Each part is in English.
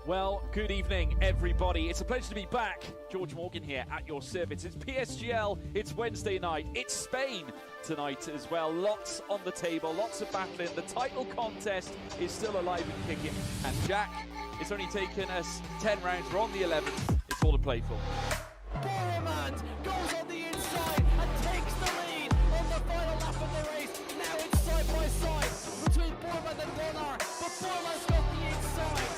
Well, good evening, everybody. It's a pleasure to be back. George Morgan here at your service. It's PSGL, it's Wednesday night, it's Spain tonight as well. Lots on the table, lots of battling. The title contest is still alive and kicking. And Jack, it's only taken us 10 rounds. We're on the 11th. It's all to play for. Boromant goes on the inside and takes the lead on the final lap of the race. Now it's side by side between Boromant and Warner, but Boromant's got the inside.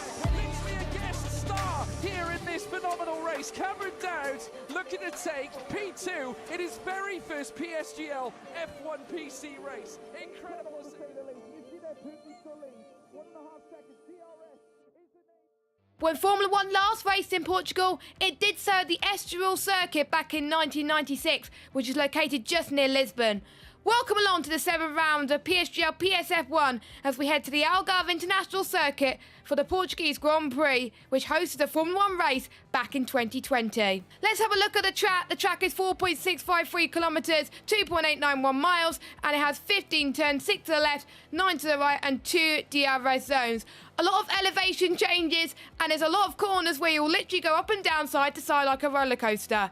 A guest star here in this phenomenal race. Cameron Dowd looking to take P2 in his very first PSGL F1 PC race. Incredible to say the least. You see that Putin to lead. 1.5 seconds. DRS is the name. When Formula One last raced in Portugal, it did so at the Estoril circuit back in 1996, which is located just near Lisbon. Welcome along to the 7th round of PSGL PSF1 as we head to the Algarve International Circuit for the Portuguese Grand Prix, which hosted a Formula 1 race back in 2020. Let's have a look at the track. The track is 4.653 kilometres, 2.891 miles, and it has 15 turns, 6 to the left, 9 to the right, and 2 DRS zones. A lot of elevation changes, and there's a lot of corners where you'll literally go up and down side to side like a roller coaster.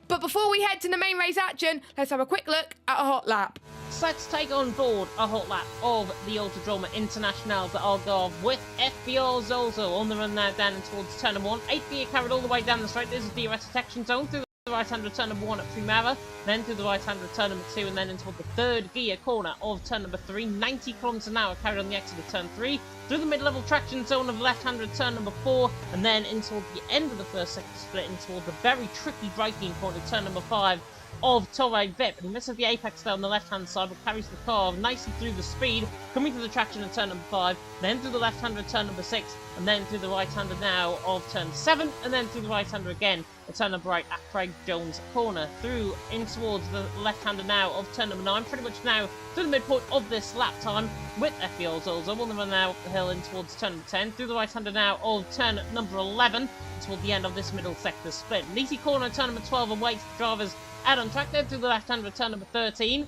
But before we head to the main race action, let's have a quick look at a hot lap. So let's take on board a hot lap of the Autodromo International de Algarve with FBR Zolzo on the run now down towards turn number 1. 8th gear carried all the way down the straight. This is the DRS detection zone through the right-hand return number 1 at Primera, then through the right-hand return number 2, and then into the 3rd gear corner of turn number 3. 90 km an hour carried on the exit of turn 3, through the mid-level traction zone of left-hand return number 4, and then into the end of the first sector split into the very tricky braking point of turn number 5 of Torre Vip. And he misses the apex there on the left-hand side, but carries the car nicely through the speed, coming to the traction at turn number 5, then through the left-hander turn number 6, and then through the right-hander now of turn 7, and then through the right-hander again at turn number 8 at Craig Jones Corner, through in towards the left-hander now of turn number 9, pretty much now through the midpoint of this lap time with FBL Zolzo on the run now up the hill in towards turn number 10, through the right-hander now of turn number 11, toward the end of this middle sector split. An easy corner turn number 12 awaits the drivers out on track there through the left-hander turn number 13.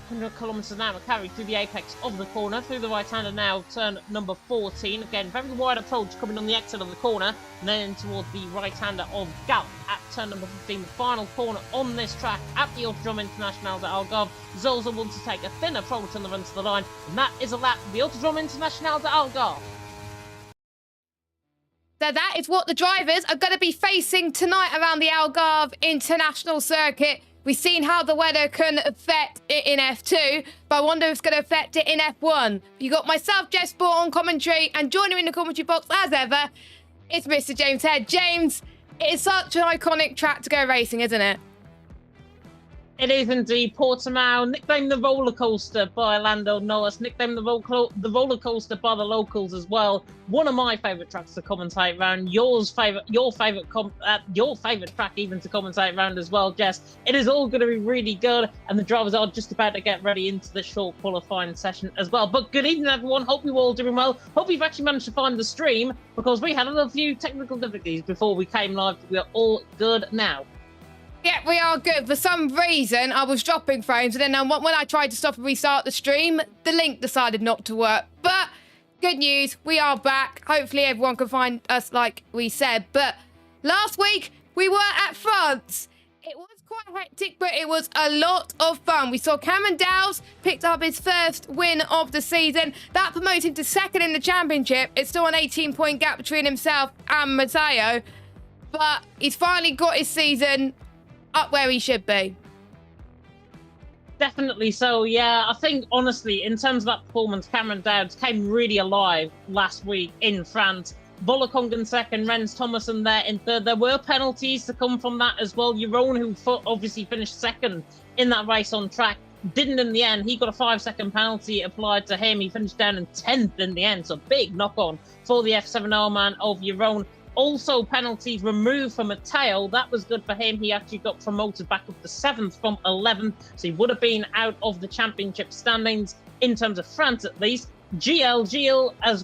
100 km an hour carried through the apex of the corner, through the right-hander now turn number 14. Again, very wide approach coming on the exit of the corner, and then toward the right-hander of Galp at turn number 15. The final corner on this track at the Autodromo International de Algarve. Zolzo wants to take a thin approach on the run to the line, and that is a lap for the Autodromo International de Algarve. So that is what the drivers are going to be facing tonight around the Algarve International Circuit. We've seen how the weather can affect it in F2, but I wonder if it's going to affect it in F1. You got myself, Jess Sport, on commentary, and joining me in the commentary box, as ever, it's Mr. James Head. James, it is such an iconic track to go racing, isn't it? It is indeed. Portimao, nicknamed the roller coaster by Lando Norris, nicknamed the roller coaster by the locals as well. One of my favourite tracks to commentate round. Your favourite track even to commentate round as well, Jess. It is all going to be really good, and the drivers are just about to get ready into the short qualifying session as well. But good evening, everyone. Hope you're all doing well. Hope you've actually managed to find the stream, because we had a few technical difficulties before we came live. We are all good now. Yeah, we are good. For some reason, I was dropping frames, and then when I tried to stop and restart the stream, the link decided not to work. But good news, we are back. Hopefully everyone can find us like we said. But last week, we were at France. It was quite hectic, but it was a lot of fun. We saw Cameron Dowd picked up his first win of the season. That promoted him to second in the championship. It's still an 18-point gap between himself and Matteo. But he's finally got his season up where he should be. Definitely so, yeah. I think, honestly, in terms of that performance, Cameron Dowd came really alive last week in France. Volokong in second, Rens Thomason there in third. There were penalties to come from that as well. Jeroen, who obviously finished second in that race on track, didn't in the end. He got a 5-second penalty applied to him. He finished down in 10th in the end, so big knock-on for the F7R man of Jeroen. Also, penalties removed from Matteo. That was good for him. He actually got promoted back up to 7th from 11th, so he would have been out of the championship standings in terms of France at least. GL has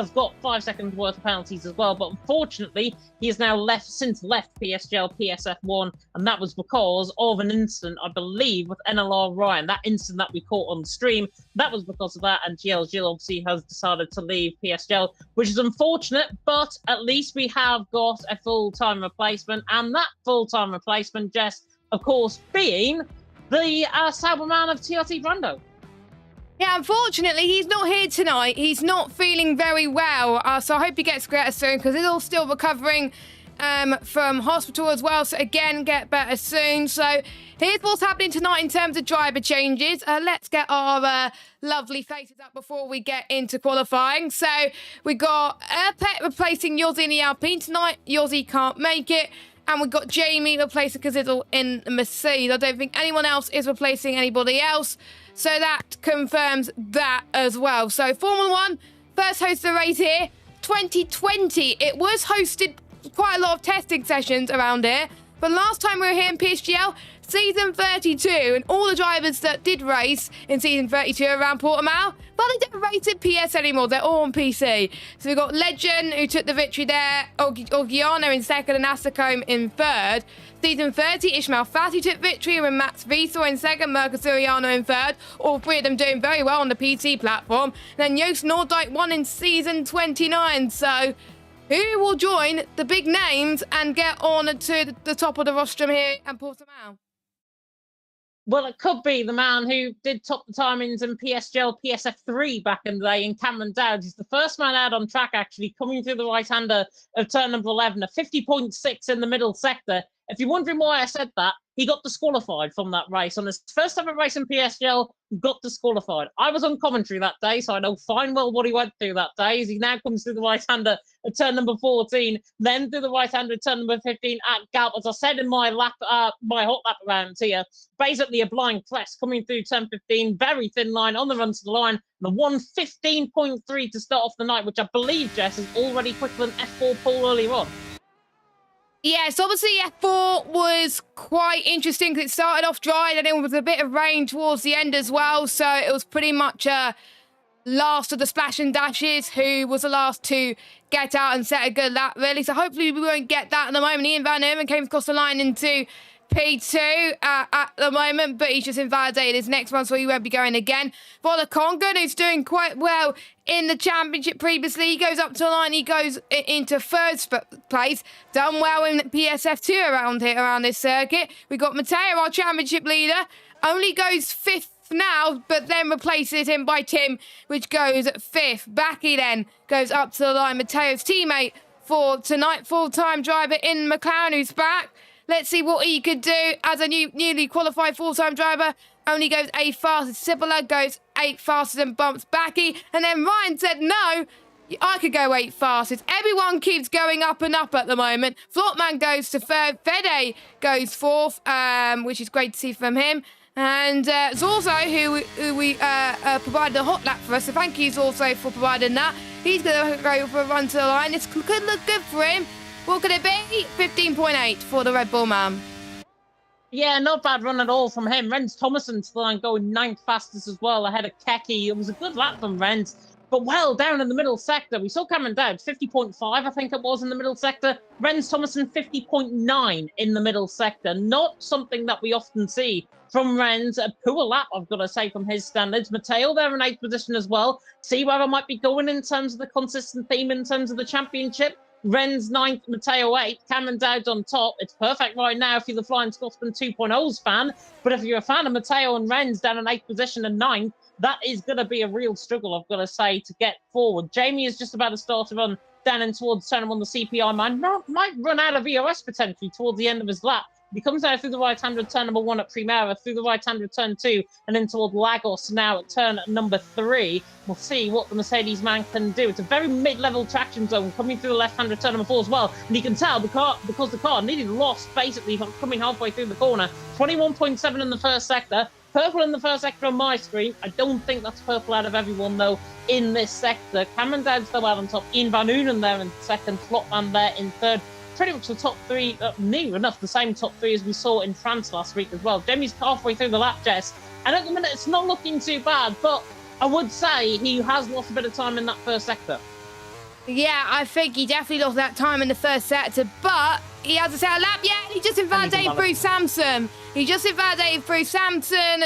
got 5 seconds worth of penalties as well, but unfortunately he has now left PSGL PSF1, and that was because of an incident, I believe, with NLR Ryan. That incident that we caught on stream, that was because of that, and GL obviously has decided to leave PSGL, which is unfortunate, but at least we have got a full-time replacement, and that full-time replacement, Jess, of course, being the Sauberman of TRT Brando. Yeah, unfortunately, he's not here tonight. He's not feeling very well, so I hope he gets better soon, because he's all still recovering from hospital as well. So again, get better soon. So here's what's happening tonight in terms of driver changes. Let's get our lovely faces up before we get into qualifying. So we got Erpet replacing Yossi in the Alpine tonight. Yossi can't make it. And we've got Jamie replacing Kazizel in the Mercedes. I don't think anyone else is replacing anybody else. So that confirms that as well. So Formula 1, first host of the race here, 2020. It was hosted quite a lot of testing sessions around here. But last time we were here in PSGL, season 32, and all the drivers that did race in season 32 around Portimao, but they don't race in PS anymore. They're all on PC. So we've got Legend, who took the victory there, Orgiano in second, and Asacombe in third. Season 30, Ishmael Fati took victory with Max Wiesel in second, Marcus Soriano in third. All three of them doing very well on the PC platform. And then Joost Noordijk won in season 29. So who will join the big names and get on to the top of the rostrum here at Portimao? Well, it could be the man who did top the timings in PSGL PSF3 back in the day, in Cameron Dowd. He's the first man out on track, actually, coming through the right-hander of turn number 11, a 50.6 in the middle sector. If you're wondering why I said that, he got disqualified from that race. On his first ever race in PSGL, got disqualified. I was on commentary that day, so I know fine well what he went through that day. As he now comes through the right-hander at turn number 14, then through the right-hander at turn number 15 at Galp. As I said in my hot lap around here, basically a blind press coming through turn 15, very thin line on the run to the line. The 1:15.3 to start off the night, which I believe, Jess, is already quicker than F4 Paul earlier on. Yes, obviously F4 was quite interesting because it started off dry and then it was a bit of rain towards the end as well. So it was pretty much last of the splash and dashes who was the last to get out and set a good lap, really. So hopefully we won't get that at the moment. Ian Van Herman came across the line into P2 at the moment, but he's just invalidated his next one, so he won't be going again. Vola Congan, who's doing quite well in the championship previously, he goes up to the line, he goes into third place, done well in PSF2 around here, around this circuit. We got Matteo, our championship leader, only goes fifth now, but then replaces him by Tim, which goes fifth. Backy then goes up to the line, Matteo's teammate for tonight, full-time driver in McLaren, who's back. Let's see what he could do as a newly qualified full-time driver. Only goes 8th fastest. Sibylla goes 8th fastest and bumps Backy. And then Ryan said, no, I could go 8th fastest. Everyone keeps going up and up at the moment. Flotman goes to third. Fede goes 4th, which is great to see from him. And Zorzo, who we provided a hot lap for us, so thank you, Zorzo, for providing that. He's going to go for a run to the line. This could look good for him. What could it be? 15.8 for the Red Bull man. Yeah, not bad run at all from him. Rens Thomason to the line going 9th fastest as well, ahead of Keki. It was a good lap from Rens, but well down in the middle sector. We saw Cameron Dowd, 50.5, I think it was, in the middle sector. Rens Thomason, 50.9 in the middle sector. Not something that we often see from Rens. A poor lap, I've got to say, from his standards. Matteo there in 8th position as well. See where I might be going in terms of the consistent theme in terms of the championship. Rens 9th, Matteo 8th, Cameron Dowd on top. It's perfect right now if you're the Flying Scotsman 2.0's fan. But if you're a fan of Matteo and Rens down in 8th position and 9th, that is going to be a real struggle, I've got to say, to get forward. Jamie is just about to start to run down in towards turn on the CPI man. Might run out of EOS potentially towards the end of his lap. He comes out through the right-hander at turn number 1 at Primera, through the right-hander at turn 2, and then toward Lagos now at turn number 3. We'll see what the Mercedes man can do. It's a very mid-level traction zone coming through the left-hander at turn number 4 as well. And you can tell because the car nearly lost basically from coming halfway through the corner. 21.7 in the first sector. Purple in the first sector on my screen. I don't think that's purple out of everyone, though, in this sector. Cameron Dowd still out on top. Ian Van Unen there in second. Flotman there in third. Pretty much the top three, near enough the same top three as we saw in France last week as well. Jamie's halfway through the lap, Jess, and at the minute it's not looking too bad, but I would say he has lost a bit of time in that first sector. Yeah, I think he definitely lost that time in the first sector, but he hasn't set a lap yet. He just invalidated through Samson.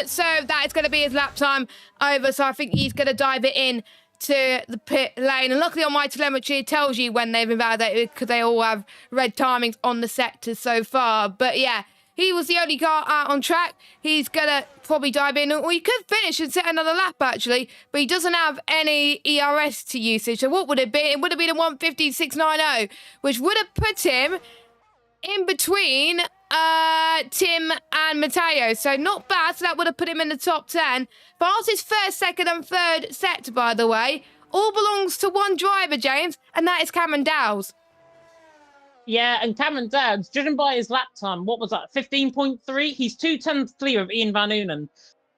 So that is going to be his lap time over. So I think he's going to dive it in to the pit lane. And luckily on my telemetry, it tells you when they've invalidated because they all have red timings on the sectors so far. But yeah, he was the only car out on track. He's going to probably dive in. Or he could finish and set another lap, actually. But he doesn't have any ERS to usage. So what would it be? It would have been a 1:15.690, which would have put him in between Tim and Matteo. So not bad. So that would have put him in the top 10. Fastest first, second and third sector, by the way, all belongs to one driver, James, and that is Cameron Dowles. Yeah, and Cameron Dowds, judging by his lap time, what was that, 15.3? He's 2/10 clear of Ian Van Unen.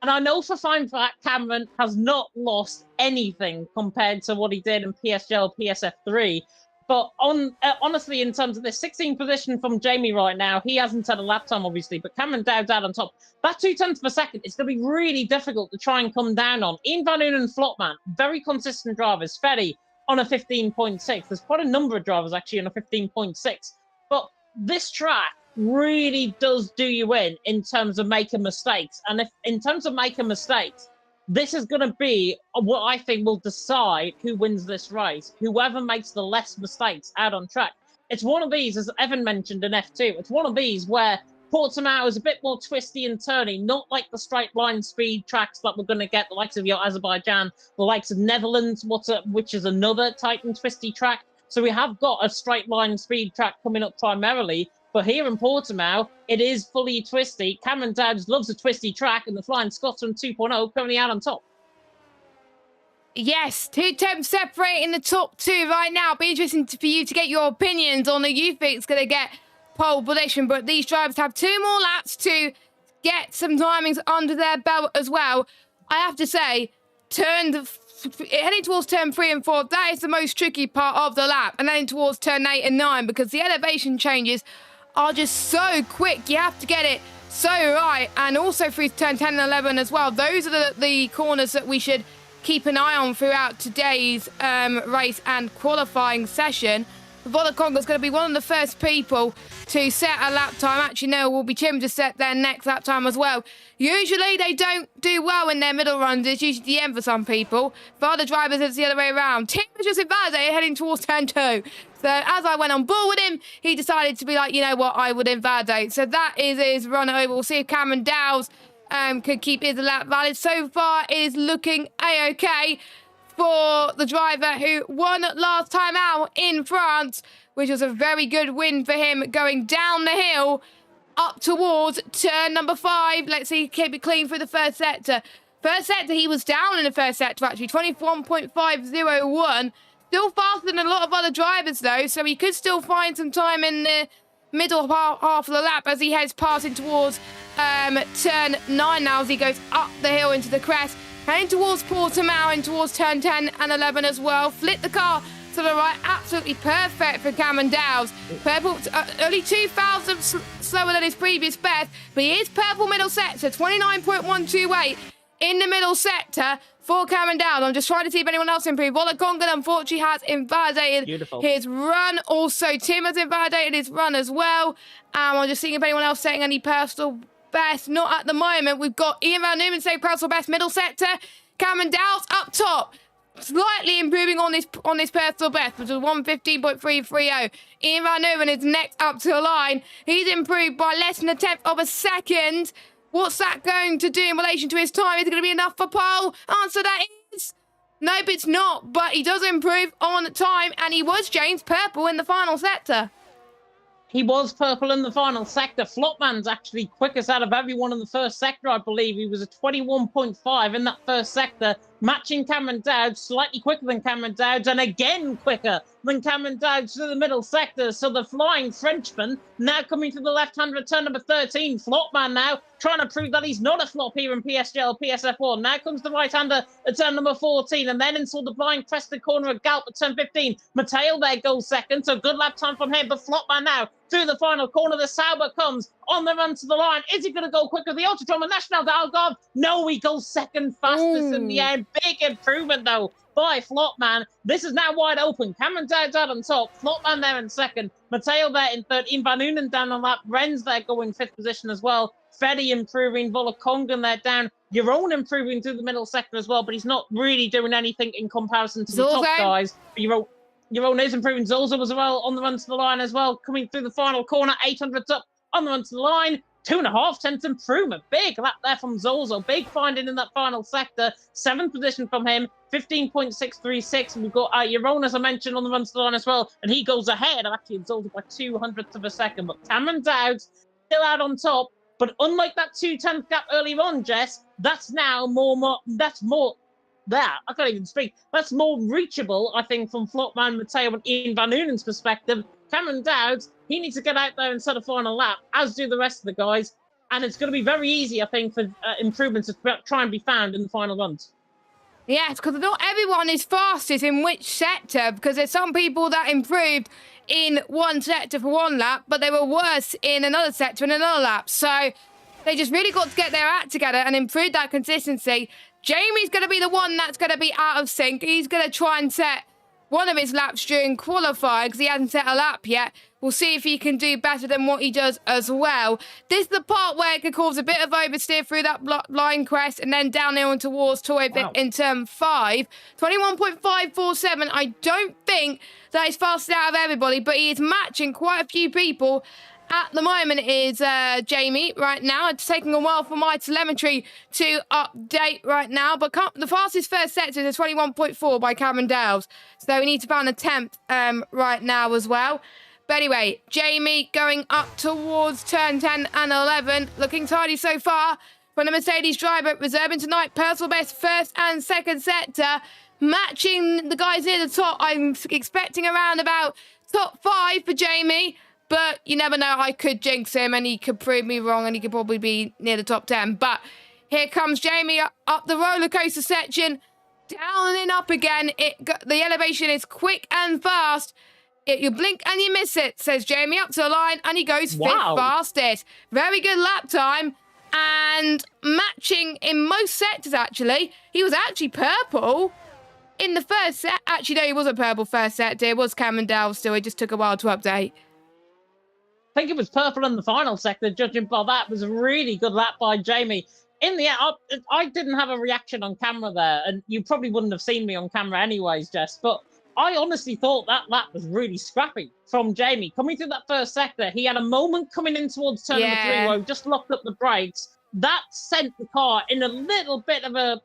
And I know for a fact Cameron has not lost anything compared to what he did in PSGL, PSF3. But honestly, in terms of this 16th position from Jamie right now, he hasn't had a lap time, obviously, but Cameron Dowds out on top. That 2/10 per second, it's going to be really difficult to try and come down on. Ian Van Unen and Flopman, very consistent drivers. Fetty on a 15.6. There's quite a number of drivers actually on a 15.6. But this track really does do you in terms of making mistakes. And if in terms of making mistakes, this is going to be what I think will decide who wins this race. Whoever makes the less mistakes out on track. It's one of these, as Evan mentioned in F2, it's one of these where Portimao is a bit more twisty and turny, not like the straight line speed tracks that we're going to get, the likes of your Azerbaijan, the likes of Netherlands, which is another tight and twisty track. So we have got a straight line speed track coming up primarily, but here in Portimao, it is fully twisty. Cameron Dowds loves a twisty track, and the Flying Scotsman 2.0 currently out on top. Yes, 2 temps separating the top two right now. Be interesting for you to get your opinions on who you think is going to get pole position, but these drivers have 2 more laps to get some timings under their belt as well. I have to say, heading towards turn 3 and 4, that is the most tricky part of the lap, and then towards turn 8 and 9, because the elevation changes are just so quick. You have to get it so right, and also through turn 10 and 11 as well. Those are the corners that we should keep an eye on throughout today's race and qualifying session. Volakonga is going to be one of the first people to set a lap time. Actually, no, it will be Tim to set their next lap time as well. Usually, they don't do well in their middle runs. It's usually the end for some people. For other drivers, it's the other way around. Tim was just invalidated heading towards turn 2. So as I went on board with him, he decided to be like, you know what, I would invalidate. So that is his run over. We'll see if Cameron Dowles could keep his lap valid. So far, it is looking A-OK for the driver who won last time out in France, which was a very good win for him going down the hill up towards turn number 5. Let's see, keep it clean through the first sector. First sector, he was down in the first sector, actually, 21.501. Still faster than a lot of other drivers, though, so he could still find some time in the middle half of the lap as he heads passing towards turn 9 now as he goes up the hill into the crest. Heading towards Portimao and towards turn 10 and 11 as well. Flip the car to the right. Absolutely perfect for Cameron Dowles. Purple, only 2,000 slower than his previous best, but he is purple middle sector, 29.128 in the middle sector for Cameron Dowles. I'm just trying to see if anyone else improved. Volakonga, unfortunately, has invalidated his run. Also, Tim has invalidated his run as well. I'm just seeing if anyone else setting any personal best. Not at the moment. We've got Ian Van Unen saying personal best middle sector. Cameron Dowles up top, slightly improving on his personal best, which was 1:15.330. Ian Van Unen is next up to the line. He's improved by less than a tenth of a second. What's that going to do in relation to his time? Is it going to be enough for pole? Answer that is nope, it's not. But he does improve on time, and he was James purple in the final sector. He was purple in the final sector. Flopman's actually quickest out of everyone in the first sector, I believe. He was a 21.5 in that first sector, matching Cameron Dowds, slightly quicker than Cameron Dowds, and again quicker than Cameron Dowds to the middle sector. So the Flying Frenchman now coming to the left-hand at turn number 13. Flopman now trying to prove that he's not a flop here in PSGL, PSF1. Now comes the right-hander at turn number 14, and then inside the blind crested corner of Galp at turn 15. Mateo there goes second, so good lap time from him, but Flopman now through the final corner. The Sauber comes on the run to the line. Is he going to go quicker? The Autodromer National Dalgov. No, he goes second fastest in the end. Big improvement, though, by Flotman. This is now wide open. Cameron Dowd's out on top. Flotman there in second. Matteo there in third. Ian Van Unen down on lap. Ren's there going fifth position as well. Freddy improving. Volakongan there down. Jeroen improving through the middle sector as well, but he's not really doing anything in comparison to the top guys. Jeroen is improving. Zozo as well on the run to the line as well. Coming through the final corner. 800s up on the run to the line. 2.5 tenths improvement. Big lap there from Zozo. Big finding in that final sector. 7th position from him. 15.636. We've got Jeroen, as I mentioned, on the run to the line as well. And he goes ahead of actually Zozo by 200ths of a second. But Cameron Dowd's still out on top. But unlike that 2/10 gap earlier on, Jess, that's now that's more reachable, I think, from Flotman, Matteo, and Ian Van Unen's perspective. Cameron Dowd, he needs to get out there and set a final lap, as do the rest of the guys. And it's going to be very easy, I think, for improvements to try and be found in the final runs. Yes, because not everyone is fastest in which sector, because there's some people that improved in one sector for one lap, but they were worse in another sector in another lap. So they just really got to get their act together and improve that consistency. Jamie's going to be the one that's going to be out of sync. He's going to try and set one of his laps during qualifying because he hasn't set a lap yet. We'll see if he can do better than what he does as well. This is the part where it could cause a bit of oversteer through that line crest and then downhill and towards Toy in turn 5. 21.547. I don't think that he's fastest out of everybody, but he is matching quite a few people. At the moment is Jamie right now. It's taking a while for my telemetry to update right now. But the fastest first sector is a 21.4 by Cameron Dowles. So we need to find a 10th right now as well. But anyway, Jamie going up towards turn 10 and 11. Looking tidy so far from the Mercedes driver. Reserving tonight personal best first and second sector. Matching the guys near the top. I'm expecting around about top 5 for Jamie. But you never know, I could jinx him and he could prove me wrong and he could probably be near the top 10. But here comes Jamie up the roller coaster section, down and up again. The elevation is quick and fast. You blink and you miss it, says Jamie, up to the line, and he goes fifth fastest. Very good lap time and matching in most sectors, actually. He was actually purple in the first set. Actually, no, he wasn't purple first sector. It was Cameron Dowell still. It just took a while to update. I think it was purple in the final sector, judging by that. It was a really good lap by Jamie. In the end, I didn't have a reaction on camera there, and you probably wouldn't have seen me on camera anyways, Jess, but I honestly thought that lap was really scrappy from Jamie. Coming through that first sector, he had a moment coming in towards turn number 3 where he just locked up the brakes. That sent the car in a little bit of a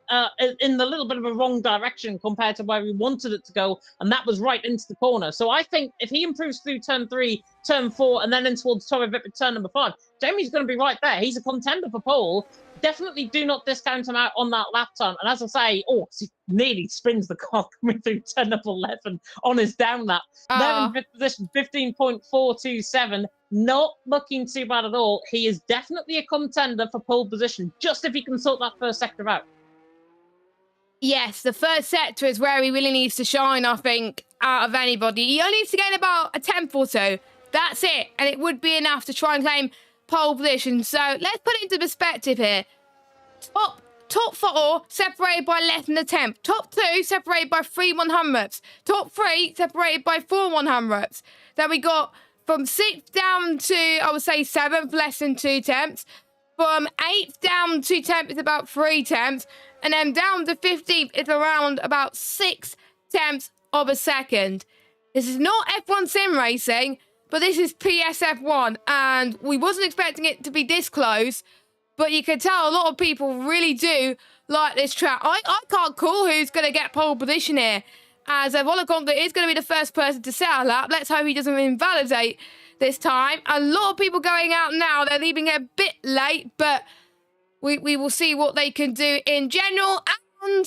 wrong direction compared to where we wanted it to go, and that was right into the corner. So I think if he improves through turn 3, turn 4, and then in towards Torre Vipit turn number 5, Jamie's going to be right there. He's a contender for pole. Definitely do not discount him out on that lap time. And as I say, he nearly spins the car coming through turn number 11 on his down lap. Then in fifth position, 15.427. Not looking too bad at all. He is definitely a contender for pole position, just if he can sort that first sector out. Yes, the first sector is where he really needs to shine, I think, out of anybody. He only needs to gain about a 10th or so. That's it. And it would be enough to try and claim pole position. So let's put it into perspective here. Top 4 separated by less than a tenth. Top 2 separated by 3 100ths. Top 3 separated by 4 100ths. Then we got from 6th down to, I would say, 7th, less than 2 tenths. From 8th down to 10th is about 3 tenths. And then down to 15th is around about 6 tenths of a second. This is not F1 sim racing, but this is PSF1. And we wasn't expecting it to be this close. But you can tell a lot of people really do like this track. I can't call who's going to get pole position here, as Volakonga is going to be the first person to set a lap. Let's hope he doesn't invalidate this time. A lot of people going out now. They're leaving it a bit late, but we will see what they can do in general. And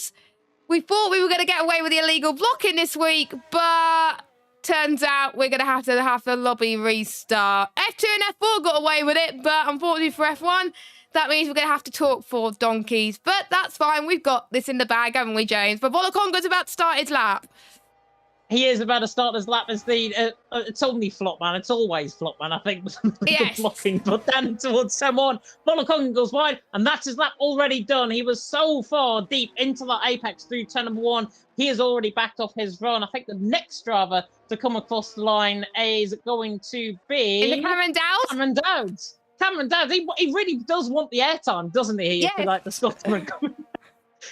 we thought we were going to get away with the illegal blocking this week, but turns out we're going to have the lobby restart. F2 and F4 got away with it, but unfortunately for F1, that means we're going to have to talk for donkeys. But that's fine. We've got this in the bag, haven't we, James? But Volakonga's about to start his lap. He is about to start his lap as the. It's only Flopman. It's always Flopman, I think, with the blocking. But down towards turn 1, Volakongan goes wide, and that's his lap already done. He was so far deep into the apex through turn number 1. He has already backed off his run. I think the next driver to come across the line is going to be. Is it Cameron Dowd? Cameron Dowd. Cameron Dowd. He really does want the airtime, doesn't he? Yes. If you like the Scotsman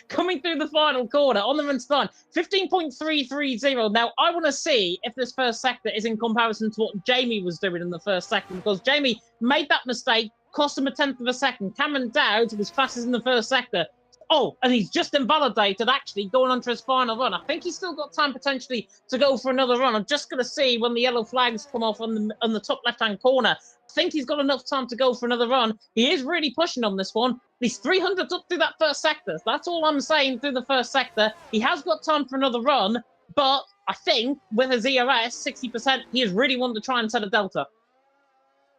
coming through the final corner on the run to line, 15.330. Now, I want to see if this first sector is in comparison to what Jamie was doing in the first sector, because Jamie made that mistake, cost him a tenth of a second. Cameron Dowd was fastest in the first sector. Oh, and he's just invalidated, actually, going on to his final run. I think he's still got time potentially to go for another run. I'm just going to see when the yellow flags come off on the top left-hand corner. I think he's got enough time to go for another run. He is really pushing on this one. He's 300 up through that first sector. That's all I'm saying through the first sector. He has got time for another run, but I think with his ERS, 60%, he is really wanting to try and set a delta.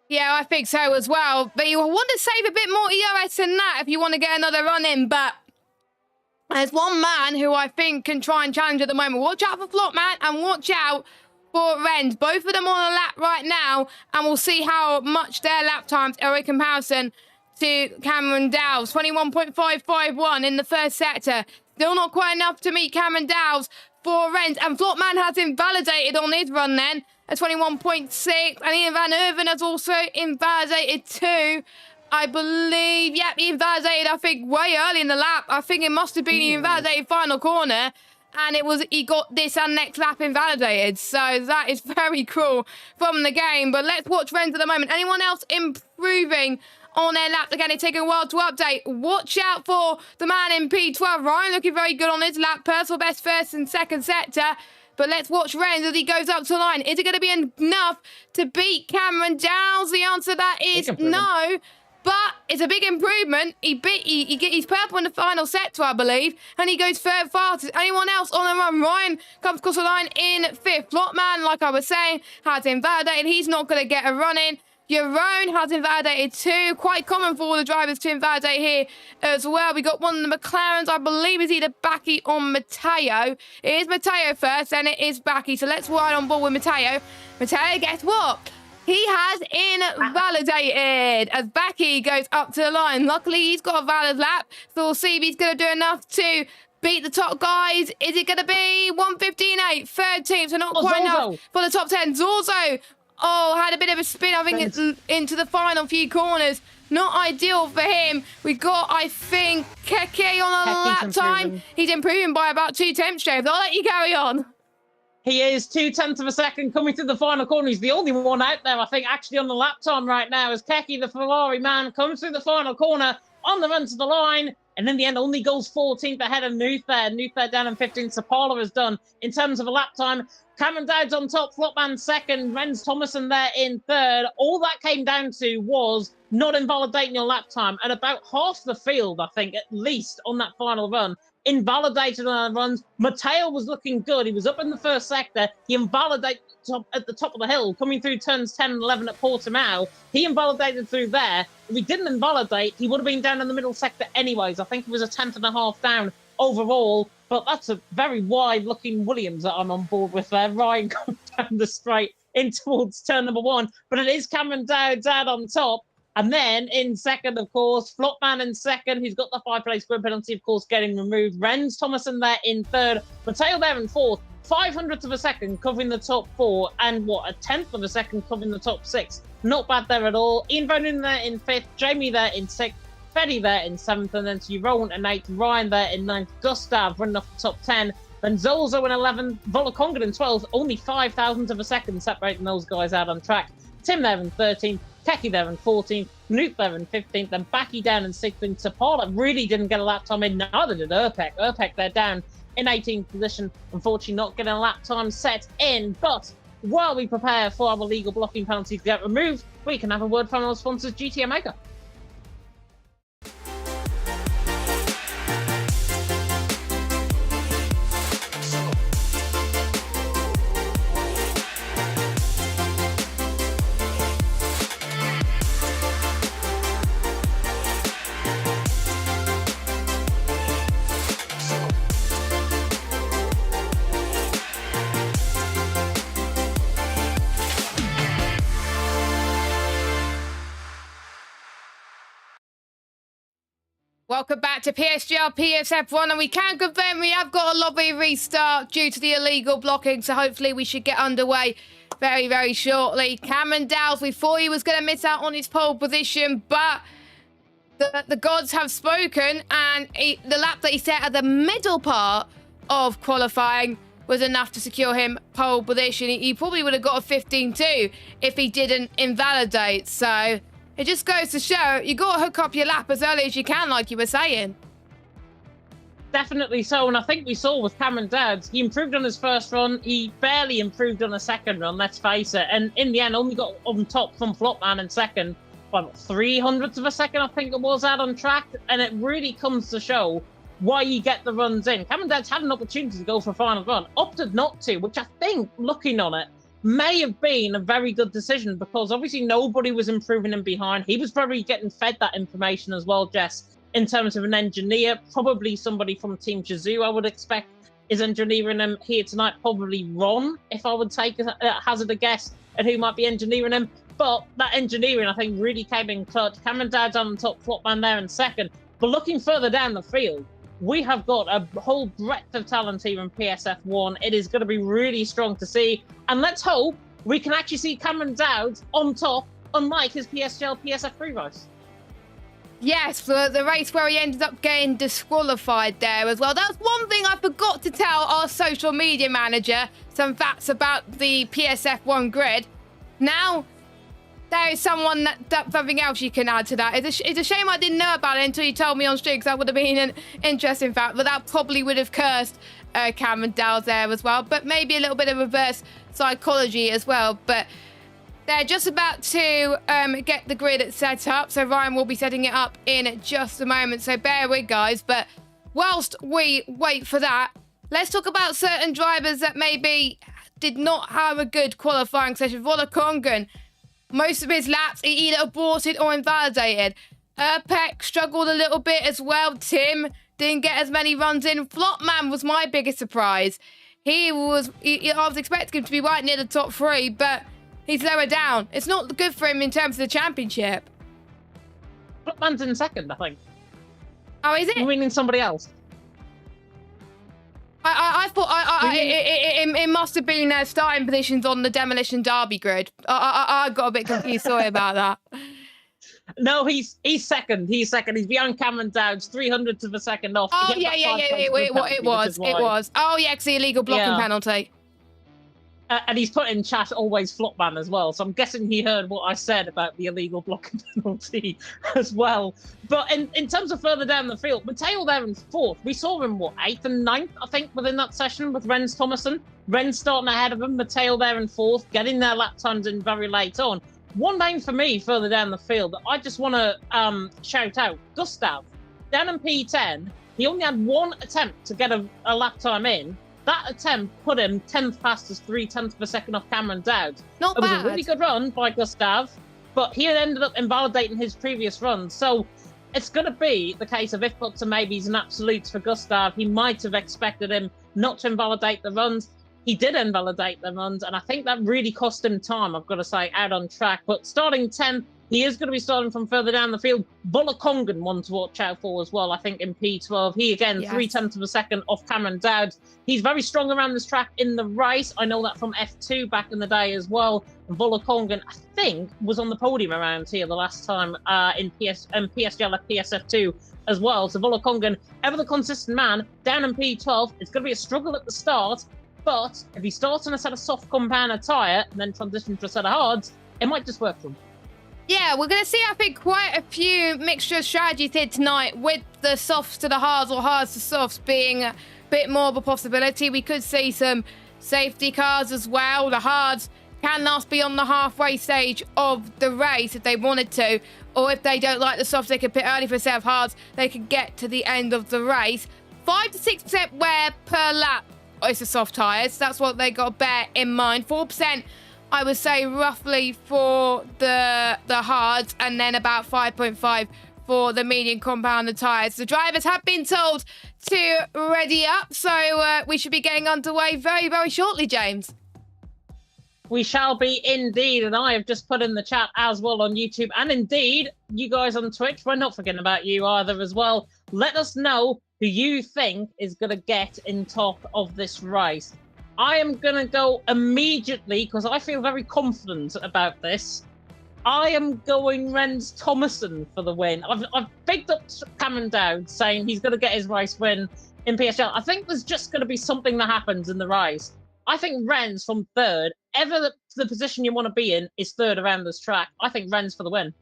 Yeah, I think so as well. But you want to save a bit more ERS than that if you want to get another run in. But there's one man who I think can try and challenge at the moment. Watch out for Flopman and watch out for Renz. Both of them on a lap right now. And we'll see how much their lap times are in comparison to Cameron Dowd's. 21.551 in the first sector. Still not quite enough to meet Cameron Dowd's for Renz. And Flopman has invalidated on his run then at 21.6. And Ian Van Erven has also invalidated too. I believe, yep, he invalidated, I think, way early in the lap. I think it must have been the invalidated final corner. And he got this and next lap invalidated. So that is very cool from the game. But let's watch Renz at the moment. Anyone else improving on their lap? Again, it's taking a while to update. Watch out for the man in P12. Ryan looking very good on his lap. Personal best first and second sector. But let's watch Renz as he goes up to the line. Is it going to be enough to beat Cameron Downs? The answer to that is no. But it's a big improvement. He's purple in the final sector, I believe. And he goes third fastest. Anyone else on the run? Ryan comes across the line in 5th. Flopman, like I was saying, has invalidated. He's not going to get a run in. Jerome has invalidated too. Quite common for all the drivers to invalidate here as well. We got one of the McLarens, I believe, is either Baki or Matteo. It is Matteo first, and it is Baki. So let's ride on board with Matteo. Matteo, guess what? He has invalidated as Baki goes up to the line. Luckily, he's got a valid lap, so we'll see if he's going to do enough to beat the top guys. Is it going to be 1:15.8, 13th, so not quite enough for the top 10. Zorzo, had a bit of a spin, I think, it's into the final few corners. Not ideal for him. We got, I think, Keke on a lap time. He's improving by about 2 tenths, James. I'll let you carry on. He is 0.2 of a second coming to the final corner. He's the only one out there, I think, actually on the lap time right now, as Keke, the Ferrari man, comes through the final corner on the run to the line. And in the end, only goes 14th ahead of Nuther. Nuther down in 15th. Sapala is done in terms of a lap time. Cameron Dowd's on top, Flopman second, Renz Thomason there in third. All that came down to was not invalidating your lap time. And about half the field, I think, at least, on that final run, invalidated on the runs. Matteo was looking good. He was up in the first sector. He invalidated at the top of the hill, coming through turns 10 and 11 at Portimao. He invalidated through there. If he didn't invalidate, he would have been down in the middle sector anyways. I think it was a tenth and a half down overall. But that's a very wide-looking Williams that I'm on board with there. Ryan going down the straight in towards turn number 1. But it is Cameron Dowd's out on top. And then in second, of course, Flopman in second. He's got the 5-place grid penalty, of course, getting removed. Renz Thomason there in third. Matteo there in fourth. 500th of a second covering the top 4. And a tenth of a second covering the top 6. Not bad there at all. Ian Vernon there in 5th. Jamie there in 6th. Feddy there in 7th. And then Tyrone in 8th. Ryan there in 9th. Gustav running off the top 10. Then Zolzo in 11th. Volakongan in 12th. Only 5,000th of a second separating those guys out on track. Tim there in 13th. Keke there in 14th, Newt there in 15th, and Baki down in 16th. Sapala really didn't get a lap time in, neither did Urpek. Urpek, they're down in 18th position, unfortunately not getting a lap time set in. But while we prepare for our legal blocking penalty to get removed, we can have a word from our sponsors, GT Omega. Welcome back to PSGL PSF1, and we can confirm we have got a lobby restart due to the illegal blocking, so hopefully we should get underway very, very shortly. Cameron Dowles, we thought he was going to miss out on his pole position, but the gods have spoken, and the lap that he set at the middle part of qualifying was enough to secure him pole position. He probably would have got a 15-2 if he didn't invalidate, so it just goes to show you got to hook up your lap as early as you can, like you were saying. Definitely so, and I think we saw with Cameron Dowds, he improved on his first run, he barely improved on a second run, let's face it, and in the end only got on top from Flopman in second by 300ths of a second, I think it was, out on track, and it really comes to show why you get the runs in. Cameron Dowds had an opportunity to go for a final run, opted not to, which I think, looking on it, may have been a very good decision because obviously nobody was improving him behind. He was very getting fed that information as well, Jess, in terms of an engineer, probably somebody from Team Shazoo, I would expect, is engineering him here tonight. Probably Ron, if I would take a hazard a guess at who might be engineering him. But that engineering, I think, really came in clutch. Cameron Dowds on top, Flopman there in second. But looking further down the field, we have got a whole breadth of talent here in PSF1. It is going to be really strong to see. And let's hope we can actually see Cameron Dowds on top, unlike his PSGL PSF3 race. Yes, for the race where he ended up getting disqualified there as well. That's one thing I forgot to tell our social media manager, some facts about the PSF1 grid. Now, there is something else you can add to that. It's a shame I didn't know about it until you told me on stream, because that would have been an interesting fact, but that probably would have cursed Cameron Dowles there as well, but maybe a little bit of reverse psychology as well. But they're just about to get the grid set up, so Ryan will be setting it up in just a moment, so bear with, guys. But whilst we wait for that, let's talk about certain drivers that maybe did not have a good qualifying session. Volakongan, most of his laps, he either aborted or invalidated. Peck struggled a little bit as well. Tim didn't get as many runs in. Flopman was my biggest surprise. I was expecting him to be right near the top three, but he's lower down. It's not good for him in terms of the championship. Flopman's in second, I think. Oh, is it? You're meaning somebody else. I thought it must have been starting positions on the Demolition Derby grid. I got a bit confused. Sorry about that. No, he's second. He's second. He's behind Cameron Dowds, 300ths of a second off. Oh, yeah. It was. Oh, yeah, because the illegal blocking penalty. And he's put in chat always Flopman as well, so I'm guessing he heard what I said about the illegal blocking penalty as well. But in terms of further down the field, Mateo there in fourth. We saw him, 8th and 9th, I think, within that session with Renz Thomason. Renz starting ahead of him, Mateo there in fourth, getting their lap times in very late on. One name for me further down the field that I just want to shout out, Gustav. Down in P10, he only had one attempt to get a lap time in. That attempt put him 10th fastest, 3/10 of a second off Cameron Dowds. Not bad. It was a really good run by Gustav, but he had ended up invalidating his previous run. So it's going to be the case of if buts and maybes and absolutes for Gustav. He might have expected him not to invalidate the runs. He did invalidate the runs, and I think that really cost him time, I've got to say, out on track. But starting 10th, he is going to be starting from further down the field. Volakongan, one to watch out for as well, I think, in P12. He, again, 3/10 of a second off Cameron Dowds. He's very strong around this track in the race. I know that from F2 back in the day as well. And Volakongan, I think, was on the podium around here the last time in PSGL at PSF2 as well. So Volakongan, ever the consistent man, down in P12. It's going to be a struggle at the start, but if he starts on a set of soft compounder tyre and then transitions to a set of hards, it might just work for him. Yeah, we're going to see, I think, quite a few mixture of strategies here tonight, with the softs to the hards or hards to softs being a bit more of a possibility. We could see some safety cars as well. The hards can last beyond the halfway stage of the race if they wanted to, or if they don't like the softs, they could pit early for a set of hards. They could get to the end of the race. 5 to 6% wear per lap is the soft tyres. That's what they got to bear in mind. 4%. I would say roughly for the hards, and then about 5.5 for the medium compounder tyres. The drivers have been told to ready up, so we should be getting underway very, very shortly, James. We shall be indeed, and I have just put in the chat as well on YouTube, and indeed, you guys on Twitch, we're not forgetting about you either as well. Let us know who you think is going to get in top of this race. I am going to go immediately because I feel very confident about this. I am going Rens Thomason for the win. I've picked up Cameron Dowd saying he's going to get his race win in PSGL. I think there's just going to be something that happens in the race. I think Rens from third, ever the position you want to be in is third around this track. I think Rens for the win.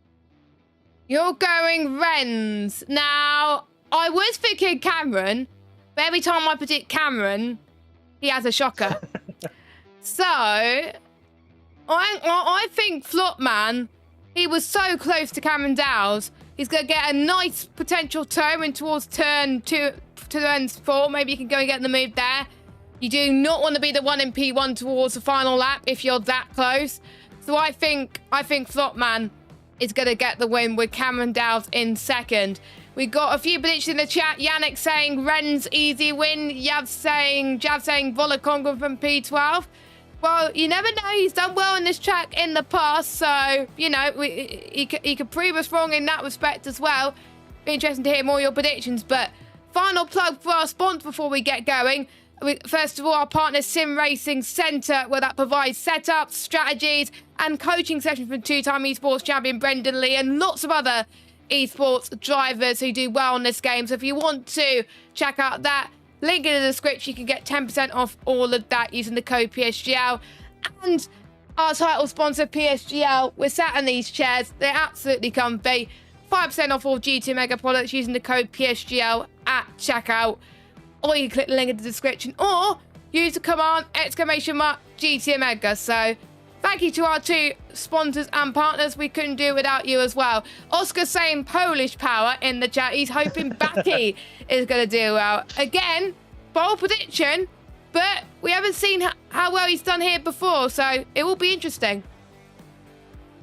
You're going Rens. Now, I was thinking Cameron, but every time I predict Cameron, he has a shocker. So, I think Flopman, he was so close to Cameron Dowd. He's going to get a nice potential turn in towards turn 2 to turn 4. Maybe you can go and get in the move there. You do not want to be the one in P1 towards the final lap if you're that close. So I think Flopman is going to get the win with Cameron Dowd in second. We got a few predictions in the chat. Yannick saying Ren's easy win. Jav saying Volakonga from P12. Well, you never know. He's done well in this track in the past, so you know he could prove us wrong in that respect as well. Be interesting to hear more of your predictions. But final plug for our sponsor before we get going. First of all, our partner Sim Racing Centre, where that provides setups, strategies, and coaching sessions from two-time esports champion Brendan Lee and lots of other esports drivers who do well in this game. So if you want to check out that, link in the description, you can get 10% off all of that using the code PSGL. And our title sponsor, PSGL, we're sat in these chairs. They're absolutely comfy. 5% off all GT Mega products using the code PSGL at checkout. Or you can click the link in the description, or use the command !GT Mega. So thank you to our two sponsors and partners. We couldn't do it without you as well. Oscar saying Polish power in the chat. He's hoping Baki is going to do well. Again, bold prediction, but we haven't seen how well he's done here before, so it will be interesting.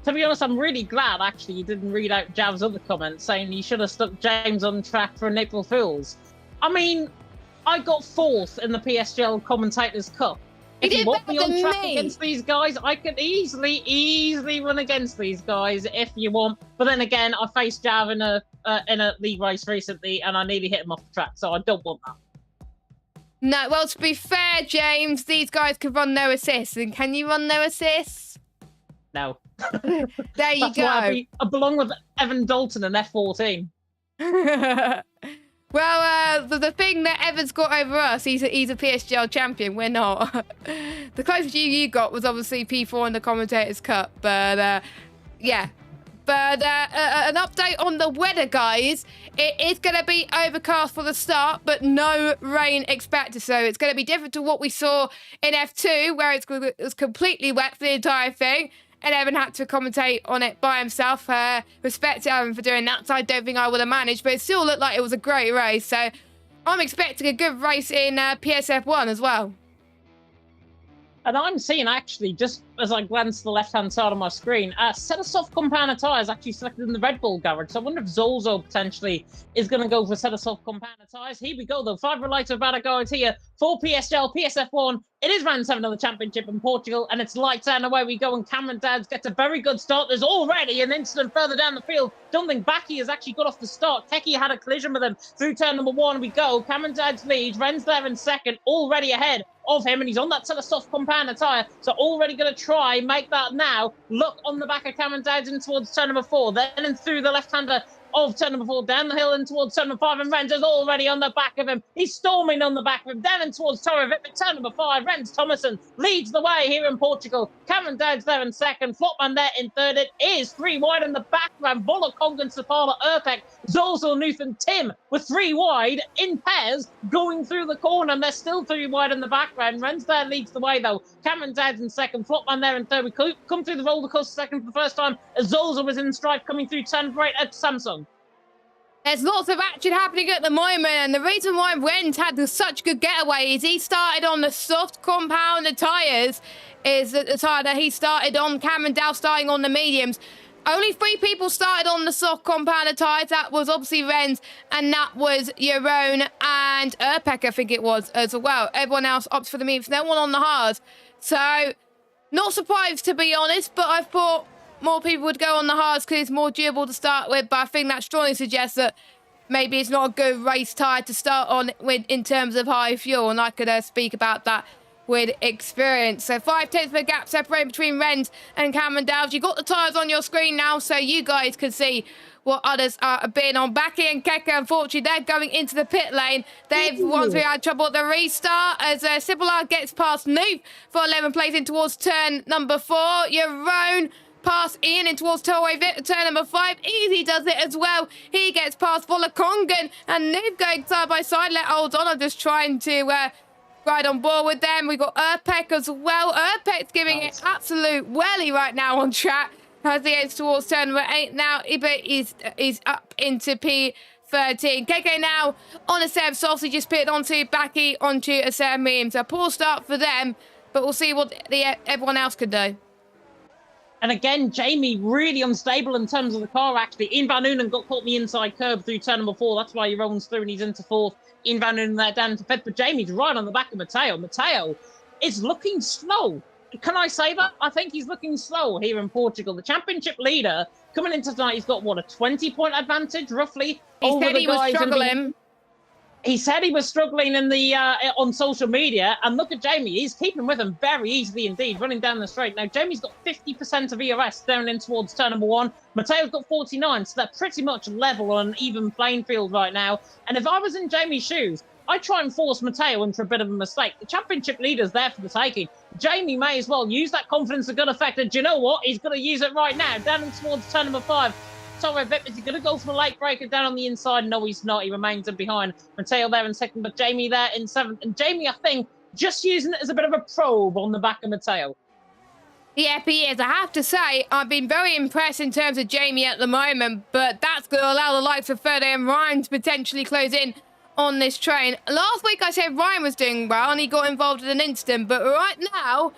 To be honest, I'm really glad, actually, you didn't read out Jav's other comments saying you should have stuck James on track for an April Fool's. I mean, I got fourth in the PSGL Commentators Cup. If you want me on track against these guys, I could easily run against these guys if you want. But then again, I faced Jav in a league race recently, and I nearly hit him off the track, so I don't want that. No, well, to be fair, James, these guys could run no assists. And can you run no assists? No. There you That's go. Why I belong with Evan Dalton and F14. Well, the thing that Evan's got over us, he's a PSGL champion. We're not. The closest you got was obviously P4 in the Commentators Cup. But, yeah. But an update on the weather, guys. It is going to be overcast for the start, but no rain expected. So it's going to be different to what we saw in F2, where it was completely wet for the entire thing. And Evan had to commentate on it by himself. Respect to Evan for doing that, so I don't think I would have managed. But it still looked like it was a great race. So I'm expecting a good race in PSF1 as well. And I'm seeing, actually, just as I glance to the left-hand side of my screen, a set of soft compounder tyres actually selected in the Red Bull garage. So I wonder if Zolzo potentially is going to go for a set of soft compounder tyres. Here we go, though. 5 relights about a go here for PSGL, PSF1. It is round 7 of the championship in Portugal, and it's lights out and away we go. And Cameron Dowd gets a very good start. There's already an incident further down the field. Don't think Baki has actually got off the start. Teki had a collision with him through turn number 1. We go. Cameron Dowd's lead. Ren's there in second, already ahead of him, and he's on that set of soft compounder tyre, so already going to try make that now. Look on the back of Cameron Dowd in towards turn number 4, then in through the left-hander of turn number 4, down the hill and towards turn number 5, and Ren's is already on the back of him. He's storming on the back of him, down and towards Torre Vip, turn number 5. Rens Thomason leads the way here in Portugal. Cameron Dowd's there in second, Flopman there in third. It is 3 wide in the background. Vola Kongan, Sapala, Urpek, Zolzal, Nuth and Tim with 3 wide in pairs going through the corner, and they're still 3 wide in the background. Rens there leads the way though. Cameron Dowd's in second, Flopman there in third. We come through the roller coaster second for the first time as Zolzal was in strife coming through turn 8 at Samsung. There's lots of action happening at the moment, and the reason why Rens had such good getaway is he started on the soft compounder tyres, is the tyre that he started on. Cameron Dowd starting on the mediums. Only 3 people started on the soft compounder tyres. That was obviously Rens, and that was Jeroen and Urpek, I think it was, as well. Everyone else opts for the mediums. No one on the hards. So, not surprised, to be honest, but I thought more people would go on the hards because it's more durable to start with, but I think that strongly suggests that maybe it's not a good race tyre to start on in terms of high fuel, and I could speak about that with experience. So 5/10 of a gap separating between Rennes and Cameron Dowles. You've got the tyres on your screen now, so you guys can see what others are being on. Baki and Keke, unfortunately, they're going into the pit lane. They've once we had trouble at the restart as Sibylard gets past Noof for 11 plays in towards turn number 4. Yaron past Ian in towards Torway Vit, turn number 5. Easy does it as well. He gets past Volakongan and Noob going side by side. Let hold on. I'm just trying to ride on board with them. We've got Urpek as well. Urpek's giving it absolute welly right now on track as he heads towards turn number 8. Now Ibe is up into P13. KK now on a Seb Saucy, just pitted onto Baki onto a Seb Meme. So a poor start for them, but we'll see what everyone else can do. And again, Jamie really unstable in terms of the car, actually. Ian Van Noonen got caught in the inside curb through turn number 4. That's why he rolls through and he's into 4th. Ian Van Noonen there down into 5th. But Jamie's right on the back of Matteo. Matteo is looking slow. Can I say that? I think he's looking slow here in Portugal. The championship leader coming into tonight, he's got, what, a 20-point advantage, roughly? He said he was struggling. He said he was struggling in the on social media, and look at Jamie. He's keeping with him very easily indeed, running down the straight. Now, Jamie's got 50% of ERS down in towards turn number 1. Mateo's got 49, so they're pretty much level on an even playing field right now. And if I was in Jamie's shoes, I'd try and force Mateo into a bit of a mistake. The championship leader's there for the taking. Jamie may as well use that confidence to good effect, and do you know what? He's going to use it right now, down in towards turn number 5. Torre Vip, is he going to go for the late breaker down on the inside? No, he's not. He remains in behind. Mateo there in 2nd, but Jamie there in 7th. And Jamie, I think, just using it as a bit of a probe on the back of Mateo. Yep, he is. I have to say, I've been very impressed in terms of Jamie at the moment, but that's going to allow the likes of Fede and Ryan to potentially close in on this train. Last week I said Ryan was doing well and he got involved in an incident, but right now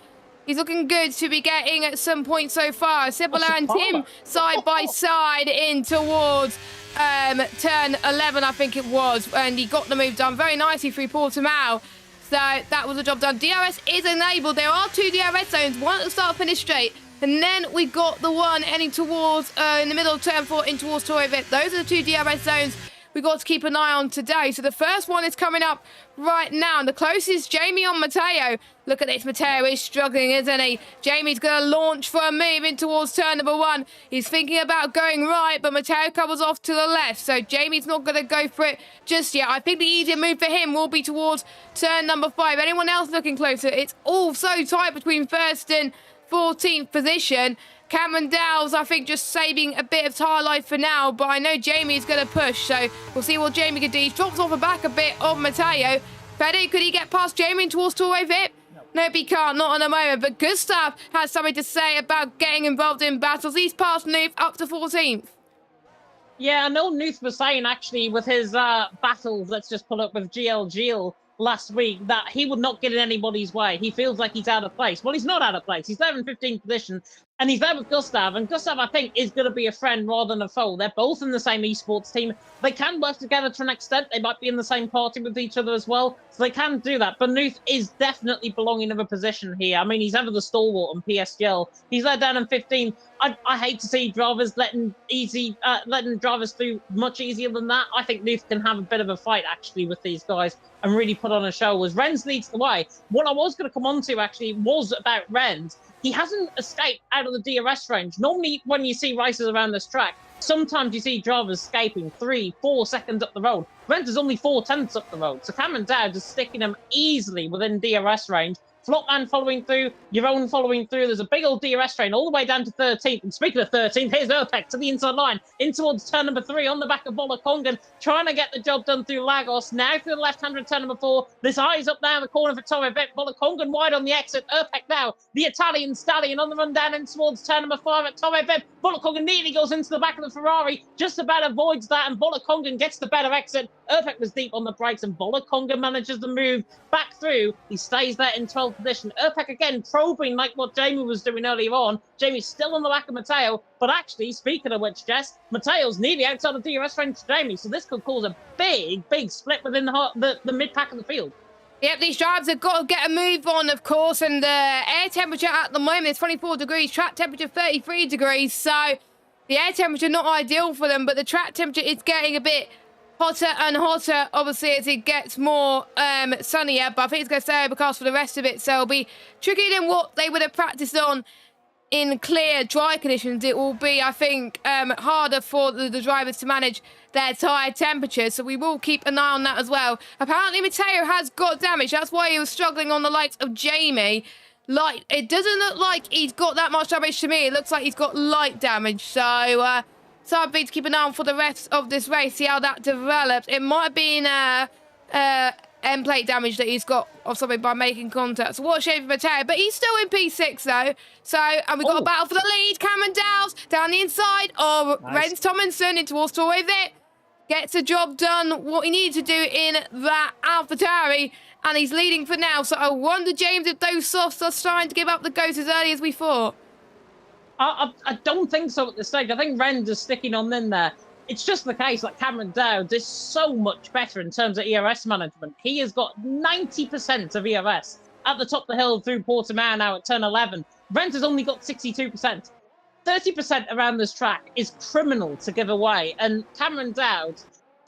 he's looking good to be getting at some point so far. Sibylla and Tim side by side in towards turn 11, I think it was, and he got the move done very nicely through Portimao. So that was the job done. DRS is enabled. There are 2 DRS zones, one at the start, finish straight, and then we got the one heading towards in the middle of turn 4 in towards Torrevit. Those are the 2 DRS zones we've got to keep an eye on today. So the first one is coming up right now. And the closest, Jamie on Mateo. Look at this, Mateo is struggling, isn't he? Jamie's going to launch for a move in towards turn number 1. He's thinking about going right, but Mateo covers off to the left. So Jamie's not going to go for it just yet. I think the easier move for him will be towards turn number 5. Anyone else looking closer? It's all so tight between 1st and 14th position. Cameron Dowles, I think, just saving a bit of tyre life for now, but I know Jamie's going to push, so we'll see what Jamie can do. He drops off the back a bit of Mateo. Fede, could he get past Jamie towards Torre Vip? No, he can't, not on a moment, but Gustav has something to say about getting involved in battles. He's passed Noof up to 14th. Yeah, I know Noof was saying, actually, with his battles, let's just pull up with GL last week, that he would not get in anybody's way. He feels like he's out of place. Well, he's not out of place. He's there in 15th position, and he's there with Gustav. And Gustav, I think, is going to be a friend rather than a foe. They're both in the same esports team. They can work together to an extent. They might be in the same party with each other as well, so they can do that. But Noof is definitely belonging in a position here. I mean, he's ever the stalwart on PSGL. He's there down in 15. I hate to see drivers letting drivers through much easier than that. I think Noof can have a bit of a fight, actually, with these guys and really put on a show as Rennes leads the way. What I was going to come on to, actually, was about Rennes. He hasn't escaped out of the DRS range. Normally, when you see races around this track, sometimes you see drivers escaping 3-4 seconds up the road. Rennes is only 4/10 up the road. So Cameron Dowd is sticking him easily within DRS range. Flopman following through, your own following through. There's a big old DRS train all the way down to 13th. And speaking of 13th, here's Urpek to the inside line, in towards turn number 3 on the back of Volakongan, trying to get the job done through Lagos. Now through the left-hander turn number 4. This eye's up down the corner for Torre Vip. Volakongan wide on the exit. Urpek now, the Italian stallion on the run down in towards turn number 5 at Torre Vip. Volakongan nearly goes into the back of the Ferrari, just about avoids that, and Volakongan gets the better exit. Urpek was deep on the brakes, and Volakongan manages to move back through. He stays there in 12th position. Urpek again probing like what Jamie was doing earlier on. Jamie's still on the back of Mateo, but actually, speaking of which, Jess, Mateo's nearly outside of DRS range to Jamie, so this could cause a big split within the mid-pack of the field. Yep, these drivers have got to get a move on, of course, and the air temperature at the moment is 24 degrees, track temperature 33 degrees, so the air temperature not ideal for them, but the track temperature is getting a bit hotter and hotter, obviously, as it gets more sunnier, but I think it's going to stay overcast for the rest of it, so it'll be trickier than what they would have practiced on in clear, dry conditions. It will be, I think, harder for the drivers to manage their tyre temperatures, so we will keep an eye on that as well. Apparently, Matteo has got damage. That's why he was struggling on the likes of Jamie. Like, it doesn't look like he's got that much damage to me. It looks like he's got light damage, so something to keep an eye on for the rest of this race, see how that develops. It might have been end plate damage that he's got or something by making contact. So what a shame for Matteo, but he's still in P6 though. So, and we've got a battle for the lead. Cameron Dowles down the inside of Rens Tomlinson in towards Torrevit. Gets the job done, what he needed to do in that AlphaTauri, and he's leading for now. So I wonder, James, if those softs are starting to give up the ghost as early as we thought. I don't think so at this stage. I think Ren's is sticking on in there. It's just the case that Cameron Dowd is so much better in terms of ERS management. He has got 90% of ERS at the top of the hill through Portimao now at turn 11. Rent has only got 62%. 30% around this track is criminal to give away. And Cameron Dowd,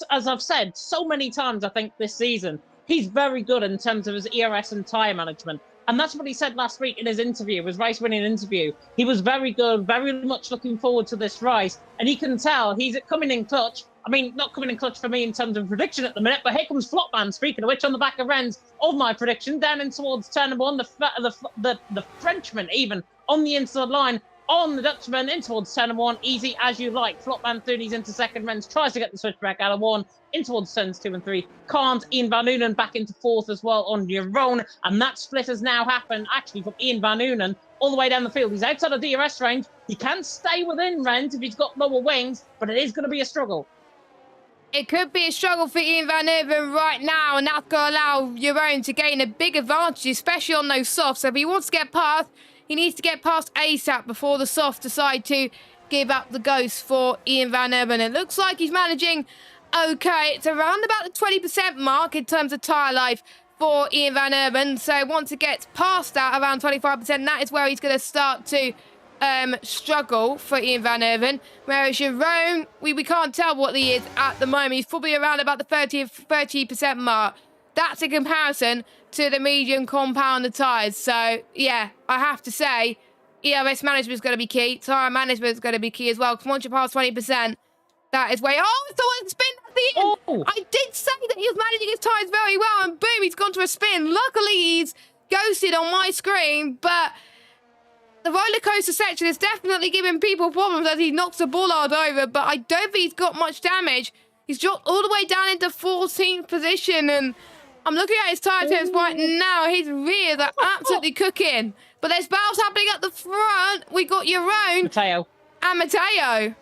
as I've said so many times, I think, this season, he's very good in terms of his ERS and tyre management. And that's what he said last week in his interview, his race-winning interview. He was very good, very much looking forward to this race. And you can tell he's coming in clutch. I mean, not coming in clutch for me in terms of prediction at the minute, but here comes Flopman, speaking of which, on the back of Ren's of my prediction, down in towards turn number one, the Frenchman even on the inside line, on the Dutchman in towards turn number one, easy as you like. Flopman through, he's into second. Renz tries to get the switchback out of one, in towards turns 2 and 3. Can't. Ian Van Noonen back into fourth as well on your own. And that split has now happened, actually, from Ian Van Noonen all the way down the field. He's outside of DRS range. He can stay within Renz if he's got lower wings, but it is going to be a struggle. It could be a struggle for Ian Van Noonen right now, and that's going to allow Jeroen to gain a big advantage, especially on those softs. So if he wants to get past, he needs to get past ASAP before the softs decide to give up the ghost for Ian Van Noonen. It looks like he's managing okay. It's around about the 20% mark in terms of tyre life for Ian Van Noonen. So once it gets past that, around 25%, that is where he's going to start to struggle for Ian Van Noonen. Whereas Jeroen, we can't tell what he is at the moment. He's probably around about the 30% mark. That's in comparison to the medium compounder tyres. So, yeah, I have to say, ERS management is going to be key. Tyre management is going to be key as well. Because once you pass 20%, that is where... Oh, it's the one spin at the end! Oh. I did say that he was managing his tyres very well, and boom, he's gone to a spin. Luckily, he's ghosted on my screen, but... The roller coaster section is definitely giving people problems as he knocks the bollard over, but I don't think he's got much damage. He's dropped all the way down into 14th position, and I'm looking at his tyre temps right now. His rears are absolutely cooking. But there's battles happening at the front. We got Jeroen Matteo. and Matteo.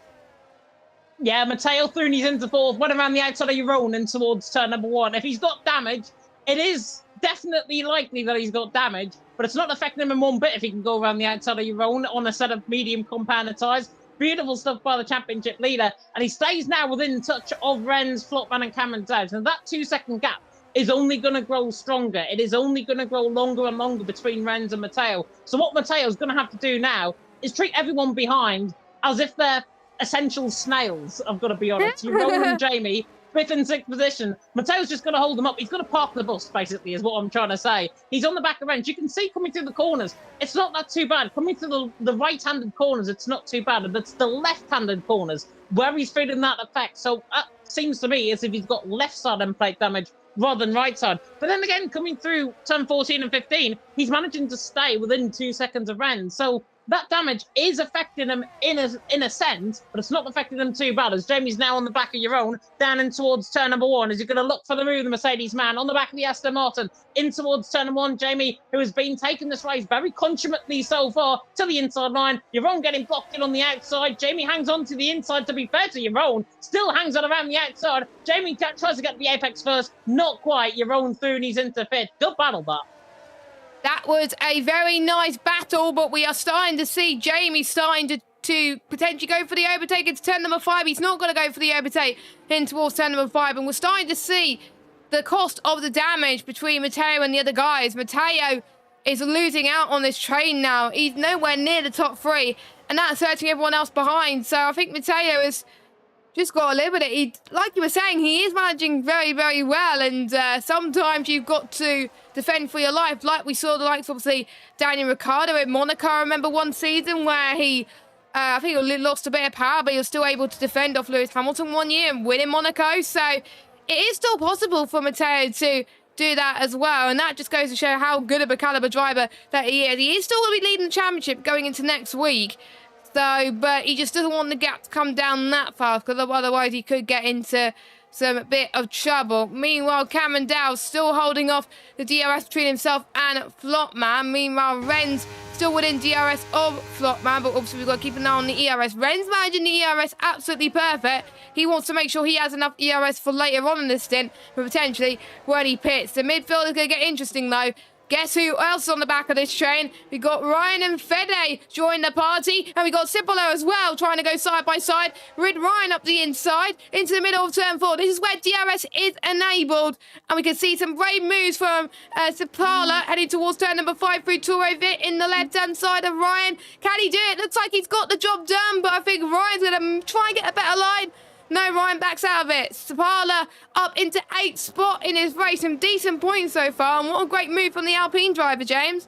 Yeah, Matteo through and he's into fourth, went around the outside of Jeroen and towards turn number one. If he's got damage, it is definitely likely that he's got damage, but it's not affecting him in one bit if he can go around the outside of Jeroen on a set of medium compounder tyres. Beautiful stuff by the championship leader, and he stays now within touch of Renz, Flopman and Cameron Dowd. And that 2-second gap is only going to grow stronger. It is only going to grow longer and longer between Renz and Matteo. So what Matteo's going to have to do now is treat everyone behind as if they're essential snails, I've got to be honest. Jeroen and Jamie, 5th and 6th position. Matteo's just going to hold them up. He's going to park the bus, basically, is what I'm trying to say. He's on the back of Renz. You can see coming through the corners, it's not that too bad. Coming through the right-handed corners, it's not too bad. But it's the left-handed corners where he's feeling that effect. So that seems to me as if he's got left side end plate damage rather than right side. But then again, coming through turn 14 and 15, he's managing to stay within 2 seconds of Renz. So that damage is affecting him in a sense, but it's not affecting him too bad, as Jamie's now on the back of Jeroen, down in towards turn number one. Is he going to look for the move, the Mercedes man, on the back of the Aston Martin, in towards turn number one. Jamie, who has been taking this race very consummately so far, to the inside line. Jeroen getting blocked in on the outside. Jamie hangs on to the inside, to be fair to Jeroen. Still hangs on around the outside. Jamie tries to get the apex first. Not quite. Jeroen through and he's into fifth. Good battle, that. That was a very nice battle, but we are starting to see Jamie starting to potentially go for the overtake into turn number 5. He's not going to go for the overtake in towards turn number 5, and we're starting to see the cost of the damage between Matteo and the other guys. Matteo is losing out on this train now. He's nowhere near the top 3, and that's hurting everyone else behind. So I think Matteo is just got to live with it. Like you were saying, he is managing very, very well, and sometimes you've got to defend for your life, like we saw the likes, obviously, Daniel Ricciardo at Monaco. I remember one season where he, I think he lost a bit of power, but he was still able to defend off Lewis Hamilton one year and win in Monaco. So it is still possible for Matteo to do that as well, and that just goes to show how good of a caliber driver that he is. He is still going to be leading the championship going into next week. So, but he just doesn't want the gap to come down that fast, because otherwise he could get into some bit of trouble. Meanwhile, Cameron Dow's still holding off the DRS between himself and Flopman. Meanwhile, Ren's still within DRS of Flopman, but obviously we've got to keep an eye on the ERS. Ren's managing the ERS absolutely perfect. He wants to make sure he has enough ERS for later on in the stint, but potentially when he pits. The midfield is going to get interesting though. Guess who else is on the back of this train? We got Ryan and Fede join the party, and we got Cipolla as well, trying to go side by side with Ryan up the inside into the middle of turn 4. This is where DRS is enabled, and we can see some brave moves from Cipolla heading towards turn number 5 through Toro Vit in the left-hand side of Ryan. Can he do it? Looks like he's got the job done, but I think Ryan's going to try and get a better line. No, Ryan backs out of it. Cipolla up into 8th spot in his race. Some decent points so far. And what a great move from the Alpine driver, James.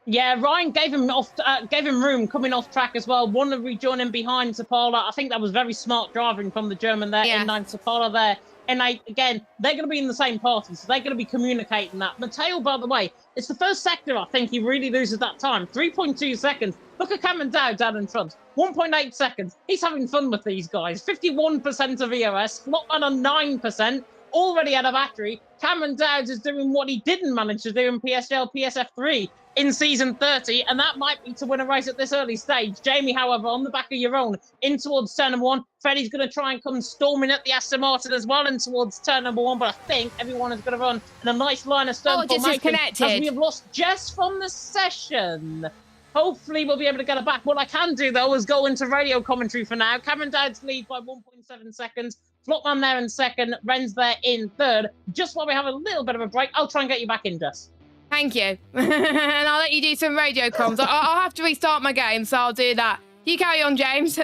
Yeah, Ryan gave him room coming off track as well. Wanted to rejoin him behind Cipolla. I think that was very smart driving from the German there. Yeah. In 9 Cipolla there. And again, they're going to be in the same party, so they're going to be communicating that. Matteo, by the way, it's the first sector I think he really loses that time. 3.2 seconds. Look at Cameron Dow down in front. 1.8 seconds. He's having fun with these guys. 51% of ERS. Flopman on 9%. Already out of battery. Cameron Dowd is doing what he didn't manage to do in PSGL PSF3 in season 30, and that might be to win a race at this early stage. Jamie, however, on the back of your own, in towards turn number 1. Freddie's going to try and come storming at the Aston Martin as well, in towards turn number 1, but I think everyone is going to run in a nice line of stern formation, as we have lost Jess from the session. Hopefully we'll be able to get it back. What I can do, though, is go into radio commentary for now. Cameron Dowd's lead by 1.7 seconds. Flopman there in 2nd. Ren's there in 3rd. Just while we have a little bit of a break, I'll try and get you back in, Jess. Thank you. And I'll let you do some radio comms. I'll have to restart my game, so I'll do that. You carry on, James.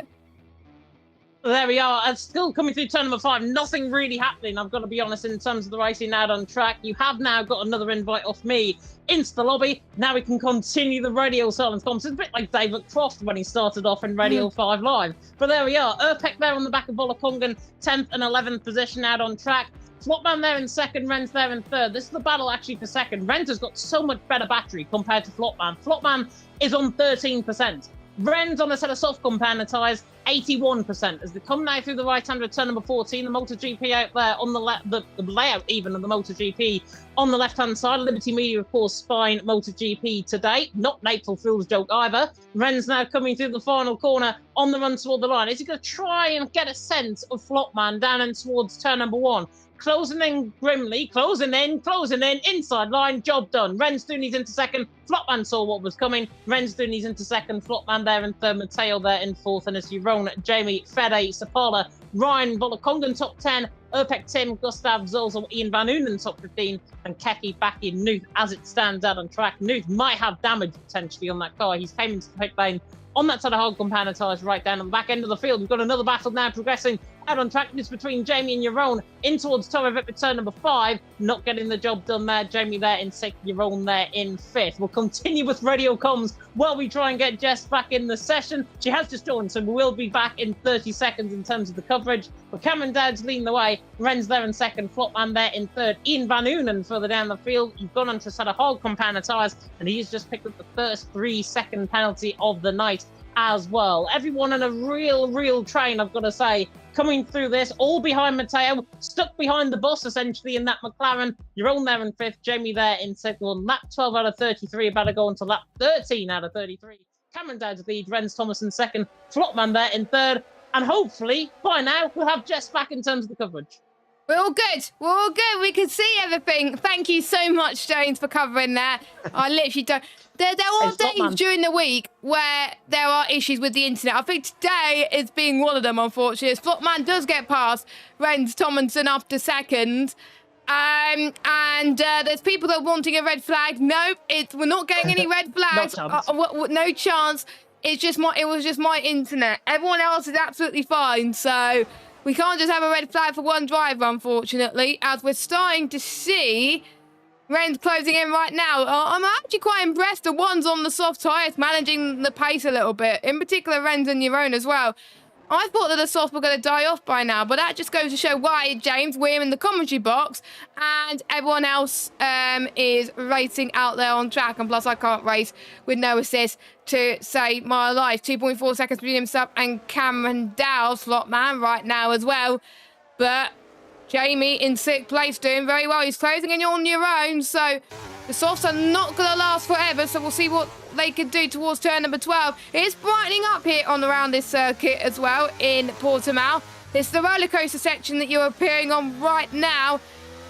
There we are. Still coming through turn number 5. Nothing really happening, I've got to be honest, in terms of the racing out on track. You have now got another invite off me into the lobby. Now we can continue the radio silence comms. It's a bit like David Croft when he started off in Radio 5 Live. But there we are. Urpek there on the back of Volakongan, 10th and 11th position out on track. Flopman there in 2nd, Ren's there in 3rd. This is the battle actually for 2nd. Ren's has got so much better battery compared to Flopman. Flopman is on 13%. Ren's on a set of soft compound tyres, 81%. As they come now through the right-hand of turn number 14, the MotoGP out there on the left, the layout even of the MotoGP on the left-hand side. Liberty Media, of course, spying MotoGP today. Not an April Fool's joke either. Ren's now coming through the final corner on the run toward the line. Is he going to try and get a sense of Flopman down and towards turn number 1? Closing in grimly, closing in, inside line, job done. Ren's Dooney's into 2nd, Flopman saw what was coming. Ren's Dooney's into 2nd, Flopman there in 3rd, Matteo there in 4th, and as you roll, Jamie, Fede, Cipolla, Ryan, Volakongan top 10, Urpek, Tim, Gustav, Zolzel, Ian Van Unen top 15, and Keki back in Nuth as it stands out on track. Nuth might have damage potentially on that car. He's came into the pit lane on that side of hard compound tyres right down on the back end of the field. We've got another battle now progressing out on track. This between Jamie and Yaron in towards Toro Vit with turn number 5. Not getting the job done there. Jamie there in 6th, Yaron there in 5th. We'll continue with radio comms while we try and get Jess back in the session. She has just joined, so we will be back in 30 seconds in terms of the coverage. But Cameron Dowd's leading the way. Ren's there in 2nd, Flopman there in 3rd. Ian Van Unen further down the field. He's gone on to a set of hard compound tyres, and he's just picked up the first 3-second penalty of the night as well. Everyone in a real train, I've got to say, coming through this, all behind Matteo, stuck behind the bus essentially in that McLaren. You're on there in 5th, Jamie there in 2nd, lap 12 out of 33, about to go into lap 13 out of 33. Cameron Dowd's lead, Ren's Thomas in 2nd, Flopman there in 3rd, and hopefully by now we'll have Jess back in terms of the coverage. We're all good. We're all good. We can see everything. Thank you so much, James, for covering that. I literally don't. There are days during the week where there are issues with the internet. I think today is being one of them, unfortunately. As Flopman does get past Ren's Tomlinson after 2nd. And there's people that are wanting a red flag. Nope, we're not getting any red flags. No chance. No chance. it was just my internet. Everyone else is absolutely fine, so we can't just have a red flag for one driver, unfortunately, as we're starting to see Ren's closing in right now. I'm actually quite impressed. The ones on the soft tyres managing the pace a little bit. In particular, Ren's and your own as well. I thought that the softs were going to die off by now, but that just goes to show why, James, we're in the commentary box and everyone else is racing out there on track. And plus, I can't race with no assist to save my life. 2.4 seconds between himself and Cameron Dow, slot man, right now as well. But Jamie in 6th place doing very well. He's closing in on your own, so the softs are not going to last forever, so we'll see what they can do towards turn number 12. It is brightening up here on around this circuit as well in Portimao. It's the roller coaster section that you're appearing on right now,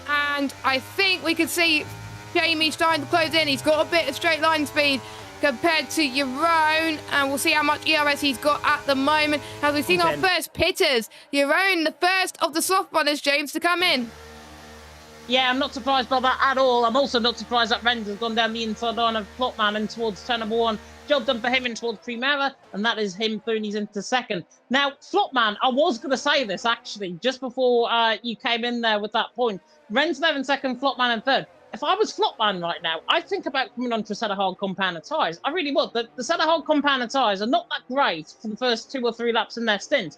and I think we can see Jamie starting to close in. He's got a bit of straight line speed compared to your own, and we'll see how much ERS he's got at the moment. As we've seen our first pitters, your own, the first of the soft runners, James, to come in. Yeah, I'm not surprised by that at all. I'm also not surprised that Renz has gone down the inside line of Flopman and towards turn number 1. Job done for him in towards Primera, and that is him through he's into 2nd. Now, Flopman, I was going to say this, actually, just before you came in there with that point. Renz there in 2nd, Flopman in 3rd. If I was Flopman right now, I'd think about coming onto a set of hard compound of tyres. I really would. The set of hard compound of tyres are not that great for the first 2 or 3 laps in their stint.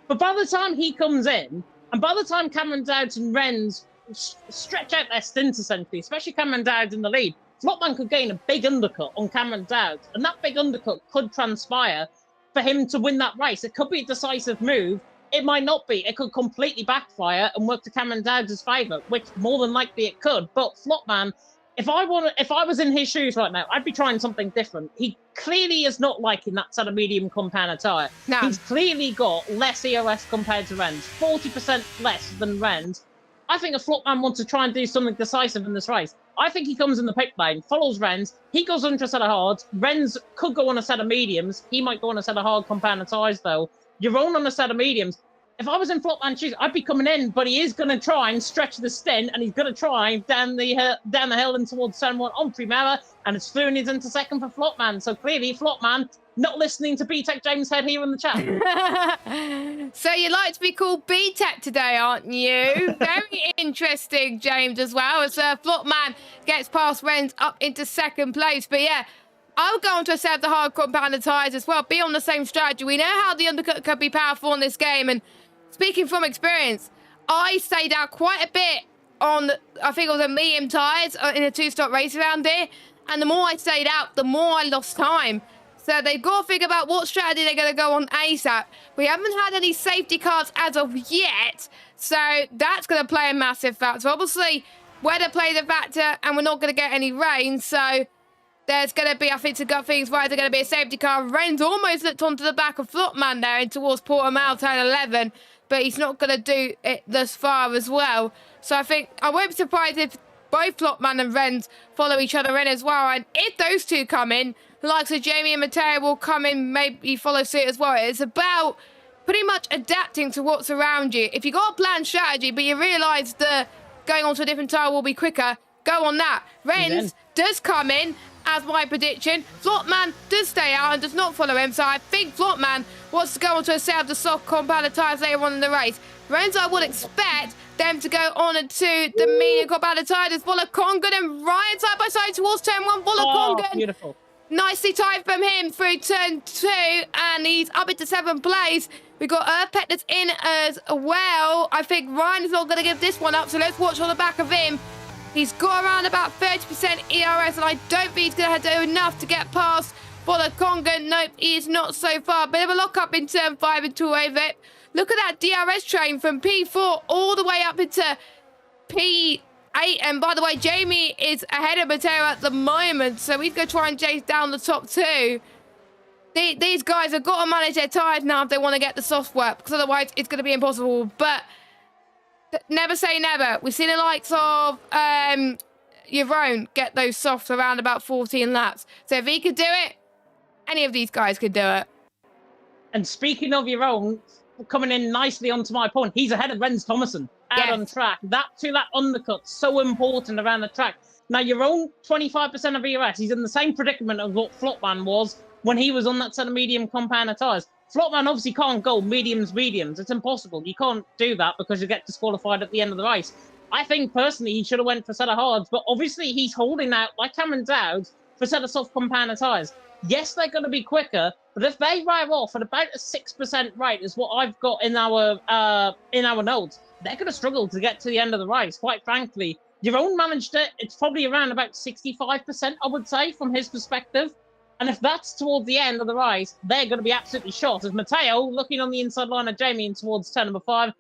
But by the time he comes in, and by the time Cameron Dowd and Renz stretch out their stint, essentially, especially Cameron Dowd in the lead, Flopman could gain a big undercut on Cameron Dowd, and that big undercut could transpire for him to win that race. It could be a decisive move. It might not be. It could completely backfire and work to Cameron Dowd's favour, which more than likely it could. But Flopman, if I was in his shoes right now, I'd be trying something different. He clearly is not liking that sort of medium compound tyre. No. He's clearly got less EOS compared to Renz, 40% less than Renz. I think a Flopman wants to try and do something decisive in this race. I think he comes in the pit lane, follows Renz. He goes under a set of hards. Renz could go on a set of mediums. He might go on a set of hard compound tyres, though. You're on a set of mediums. If I was in Flopman's shoes, I'd be coming in, but he is going to try and stretch the stint, and he's going to try down the hill and towards turn 1 on Primera, and it's through and he's into 2nd for Flopman. So clearly, Flopman not listening to B-Tech James Head here in the chat. So you like to be called B-Tech today, aren't you? Very interesting, James, as well, as Flopman gets past Renz up into 2nd place. But yeah, I'll go on to set the hard compounded tyres as well. Be on the same strategy. We know how the undercut can be powerful in this game, and speaking from experience, I stayed out quite a bit on, I think it was a medium tyres in a 2-stop race around here. And the more I stayed out, the more I lost time. So they've got to think about what strategy they're going to go on ASAP. We haven't had any safety cars as of yet. So that's going to play a massive factor. Obviously, weather plays a factor and we're not going to get any rain. So there's going to be, I think, some gut things where there's going to be a safety car. Ren's almost looked onto the back of Flopman there and towards Portimao turn 11. But he's not going to do it thus far as well. So I think I won't be surprised if both Flopman and Renz follow each other in as well. And if those two come in, the likes of Jamie and Matteo will come in, maybe follow suit as well. It's about pretty much adapting to what's around you. If you've got a planned strategy, but you realise that going on to a different tire will be quicker, go on that. Renz does come in, as my prediction. Flopman does stay out and does not follow him, so I think Flopman wants to go on to a set of the soft compounded tyres later on in the race. Renz, I would expect them to go on to the medium compounded tyres. Vola Congan and Ryan side by side towards turn 1. Vola Congan. Beautiful. Nicely timed from him through turn 2, and he's up into 7th place. We've got Erpet that's in as well. I think Ryan is not going to give this one up, so let's watch on the back of him. He's got around about 30% ERS, and I don't think he's going to do enough to get past Vola Congan. Nope, he is not so far. Bit of a lock-up in turn 5 and 2 over it. Look at that DRS train from P4 all the way up into P8. And by the way, Jamie is ahead of Matteo at the moment, so he's going to try and chase down the top 2. These guys have got to manage their tyres now if they want to get the soft work, because otherwise it's going to be impossible. But never say never. We've seen the likes of Yaron get those softs around about 14 laps. So if he could do it, any of these guys could do it. And speaking of Yaron, coming in nicely onto my point, he's ahead of Renz Thomason out on track. That 2-lap undercut, so important around the track. Now, Yaron, 25% of EOS. He's in the same predicament of what Flopman was. when he was on that set of medium compound tyres. Flopman obviously can't go mediums. It's impossible. You can't do that because you get disqualified at the end of the race. I think personally he should have went for a set of hards, but obviously he's holding out, like Cameron Dowd, for a set of soft compound tyres. Yes, they're going to be quicker, but if they ride off at about a 6% rate, is what I've got in our notes, they're going to struggle to get to the end of the race. Quite frankly, Jeroen managed it. It's probably around about 65%, I would say, from his perspective. And if that's towards the end of the race, they're going to be absolutely shot. As Matteo, looking on the inside line of Jamie and towards turn number 5,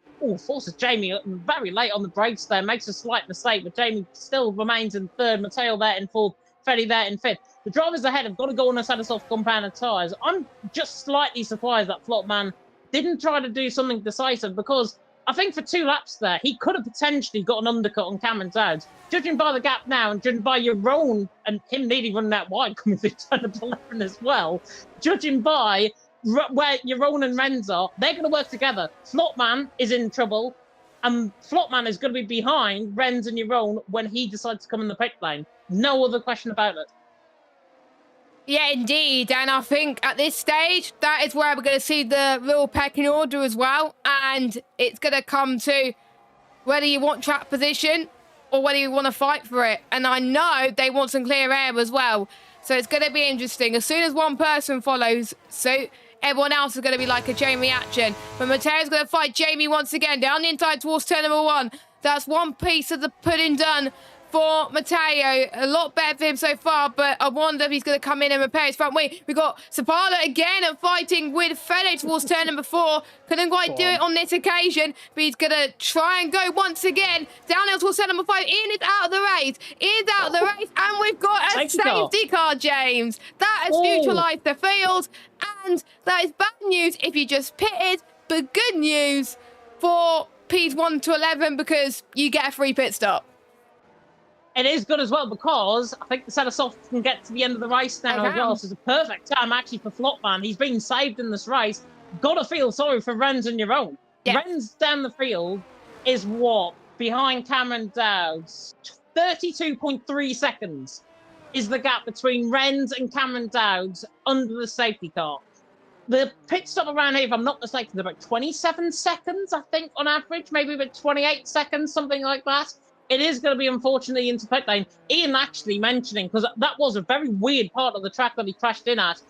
forces Jamie very late on the brakes there, makes a slight mistake, but Jamie still remains in third. Matteo there in fourth, Freddy there in fifth. The drivers ahead have got to go on a set of soft compound tyres. I'm just slightly surprised that Flopman didn't try to do something decisive, because I think for 2 laps there, he could have potentially got an undercut on Cameron Dowd. Judging by the gap now and judging by Jeroen and him nearly running that wide coming through turn number 11 as well, judging by where Jeroen and Renz are, they're going to work together. Flopman is in trouble, and Flopman is going to be behind Renz and Jeroen when he decides to come in the pit lane. No other question about it. Yeah, indeed. And I think at this stage, that is where we're going to see the real pecking order as well. And it's going to come to whether you want track position or whether you want to fight for it. And I know they want some clear air as well. So it's going to be interesting. As soon as one person follows suit, everyone else is going to be like a chain reaction. But Matteo's going to fight Jamie once again down the inside towards turn number 1. That's one piece of the pudding done for Matteo. A lot better for him so far, but I wonder if he's going to come in and repair his front wing. We've got Sapala again and fighting with Fede towards turn number 4. Couldn't quite do it on this occasion, but he's going to try and go once again. Downhill towards turn number 5. Ian is out of the race. Ian's out of the race, and we've got a safety car, James. That has neutralised the field, and that is bad news if you just pitted, but good news for P1 to 11 because you get a free pit stop. It is good as well because I think the set of softs can get to the end of the race now as well. So it's a perfect time actually for Flopman. He's been saved in this race. Gotta feel sorry for Renz and Jeroen. Yeah. Renz down the field is what? Behind Cameron Dowd's 32.3 seconds is the gap between Renz and Cameron Dowd's under the safety car. The pit stop around here, if I'm not mistaken, is about 27 seconds, I think, on average. Maybe about 28 seconds, something like that. It is going to be, unfortunately, into pit lane. Ian actually mentioning, because that was a very weird part of the track that he crashed in at.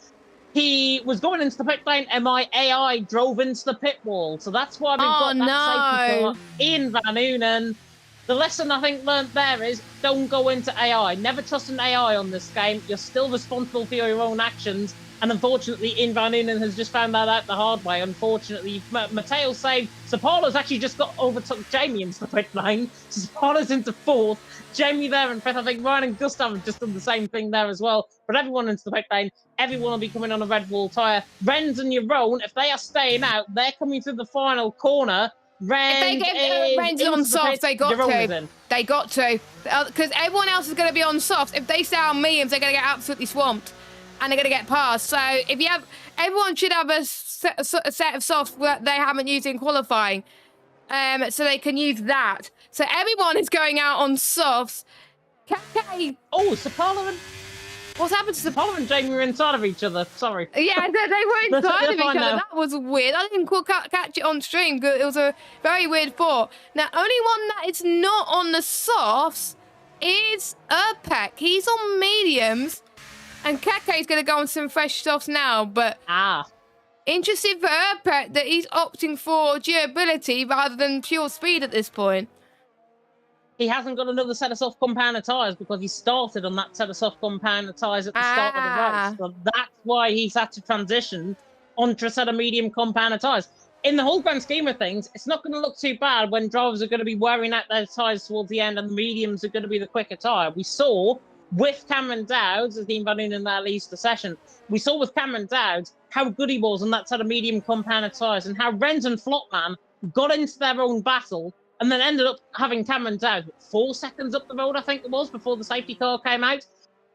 He was going into the pit lane, and my AI drove into the pit wall. So that's why we've got that safety car. Ian Van Unen. The lesson I think learned there is don't go into AI. Never trust an AI on this game. You're still responsible for your own actions. And unfortunately, Ian Van Unen has just found that out the hard way. Unfortunately, Matteo saved. Sapala's actually just got overtook Jamie into the pit lane. So Sapala's into 4th. Jamie there in 5th. I think Ryan and Gustav have just done the same thing there as well. But everyone into the pit lane. Everyone will be coming on a Red Bull tyre. Renz and Jeroen, if they are staying out, they're coming through the final corner. If they get Renz on softs, they got to. They got to. Because everyone else is going to be on softs. If they stay on mediums, they're going to get absolutely swamped. And they're going to get past. So if you have, everyone should have a set of softs that they haven't used in qualifying, so they can use that. So everyone is going out on softs. KK. Oh, Sapala and what's happened to Sapala and Jamie were inside of each other. Sorry. Yeah, they were inside of each other. Now. That was weird. I didn't catch it on stream because it was a very weird thought. Now, only one that is not on the softs is Urpek. He's on mediums. And Kake's going to go on some fresh softs now, but interesting for Urpet that he's opting for durability rather than pure speed at this point. He hasn't got another set of soft compounder tyres because he started on that set of soft compounder tyres at the start of the race. So that's why he's had to transition onto a set of medium compounder tyres. In the whole grand scheme of things, it's not going to look too bad when drivers are going to be wearing out their tyres towards the end and the mediums are going to be the quicker tyre. We saw with Cameron Dowd, as Dean Van Unen that leads the session, we saw with Cameron Dowd how good he was on that set of medium compounder tyres and how Renz and Flopman got into their own battle and then ended up having Cameron Dowd 4 seconds up the road, I think it was, before the safety car came out.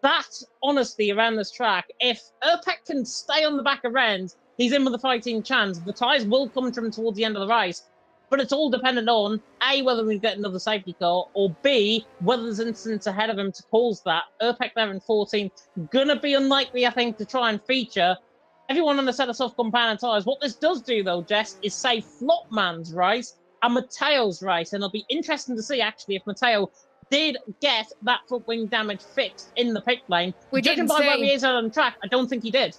That, honestly, around this track, if Urpek can stay on the back of Renz, he's in with a fighting chance. The tyres will come to him towards the end of the race. But it's all dependent on, A, whether we get another safety car, or B, whether there's incidents ahead of him to cause that. Urpec there in 14th. Gonna be unlikely, I think, to try and feature everyone on a set of soft compound tyres. What this does do, though, Jess, is save Flopman's race and Matteo's race. And it'll be interesting to see, actually, if Matteo did get that front wing damage fixed in the pit lane. Judging by where he is on track, I don't think he did.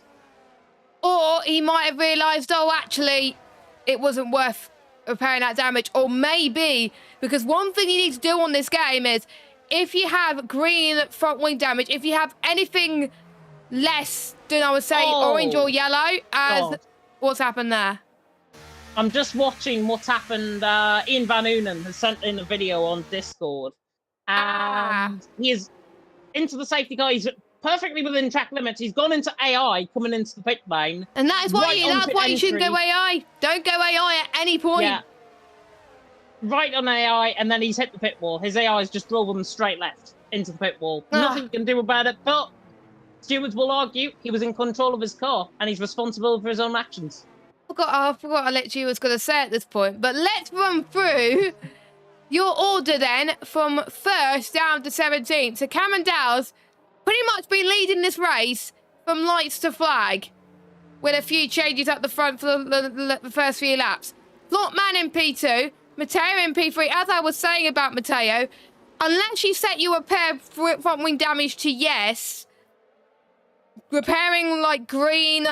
Or he might have realised, oh, actually, it wasn't worth repairing that damage. Or maybe, because one thing you need to do on this game is, if you have green front wing damage, if you have anything less than, I would say, orange or yellow, what's happened there? I'm just watching what's happened. Ian Van Unen has sent in a video on Discord. And he is into the safety car. He's perfectly within track limits. He's gone into AI coming into the pit lane. And that is why that's why you shouldn't go AI. Don't go AI at any point. Yeah. Right on AI, and then he's hit the pit wall. His AI has just drove him straight left into the pit wall. Nothing you can do about it, but stewards will argue he was in control of his car and he's responsible for his own actions. I forgot I let you was going to say at this point, but let's run through your order then from 1st down to 17th. So Cameron Dow's pretty much been leading this race from lights to flag, with a few changes up the front for the first few laps. Flopman in P2, Matteo in P3. As I was saying about Matteo, unless you set your repair front wing damage to yes, repairing like green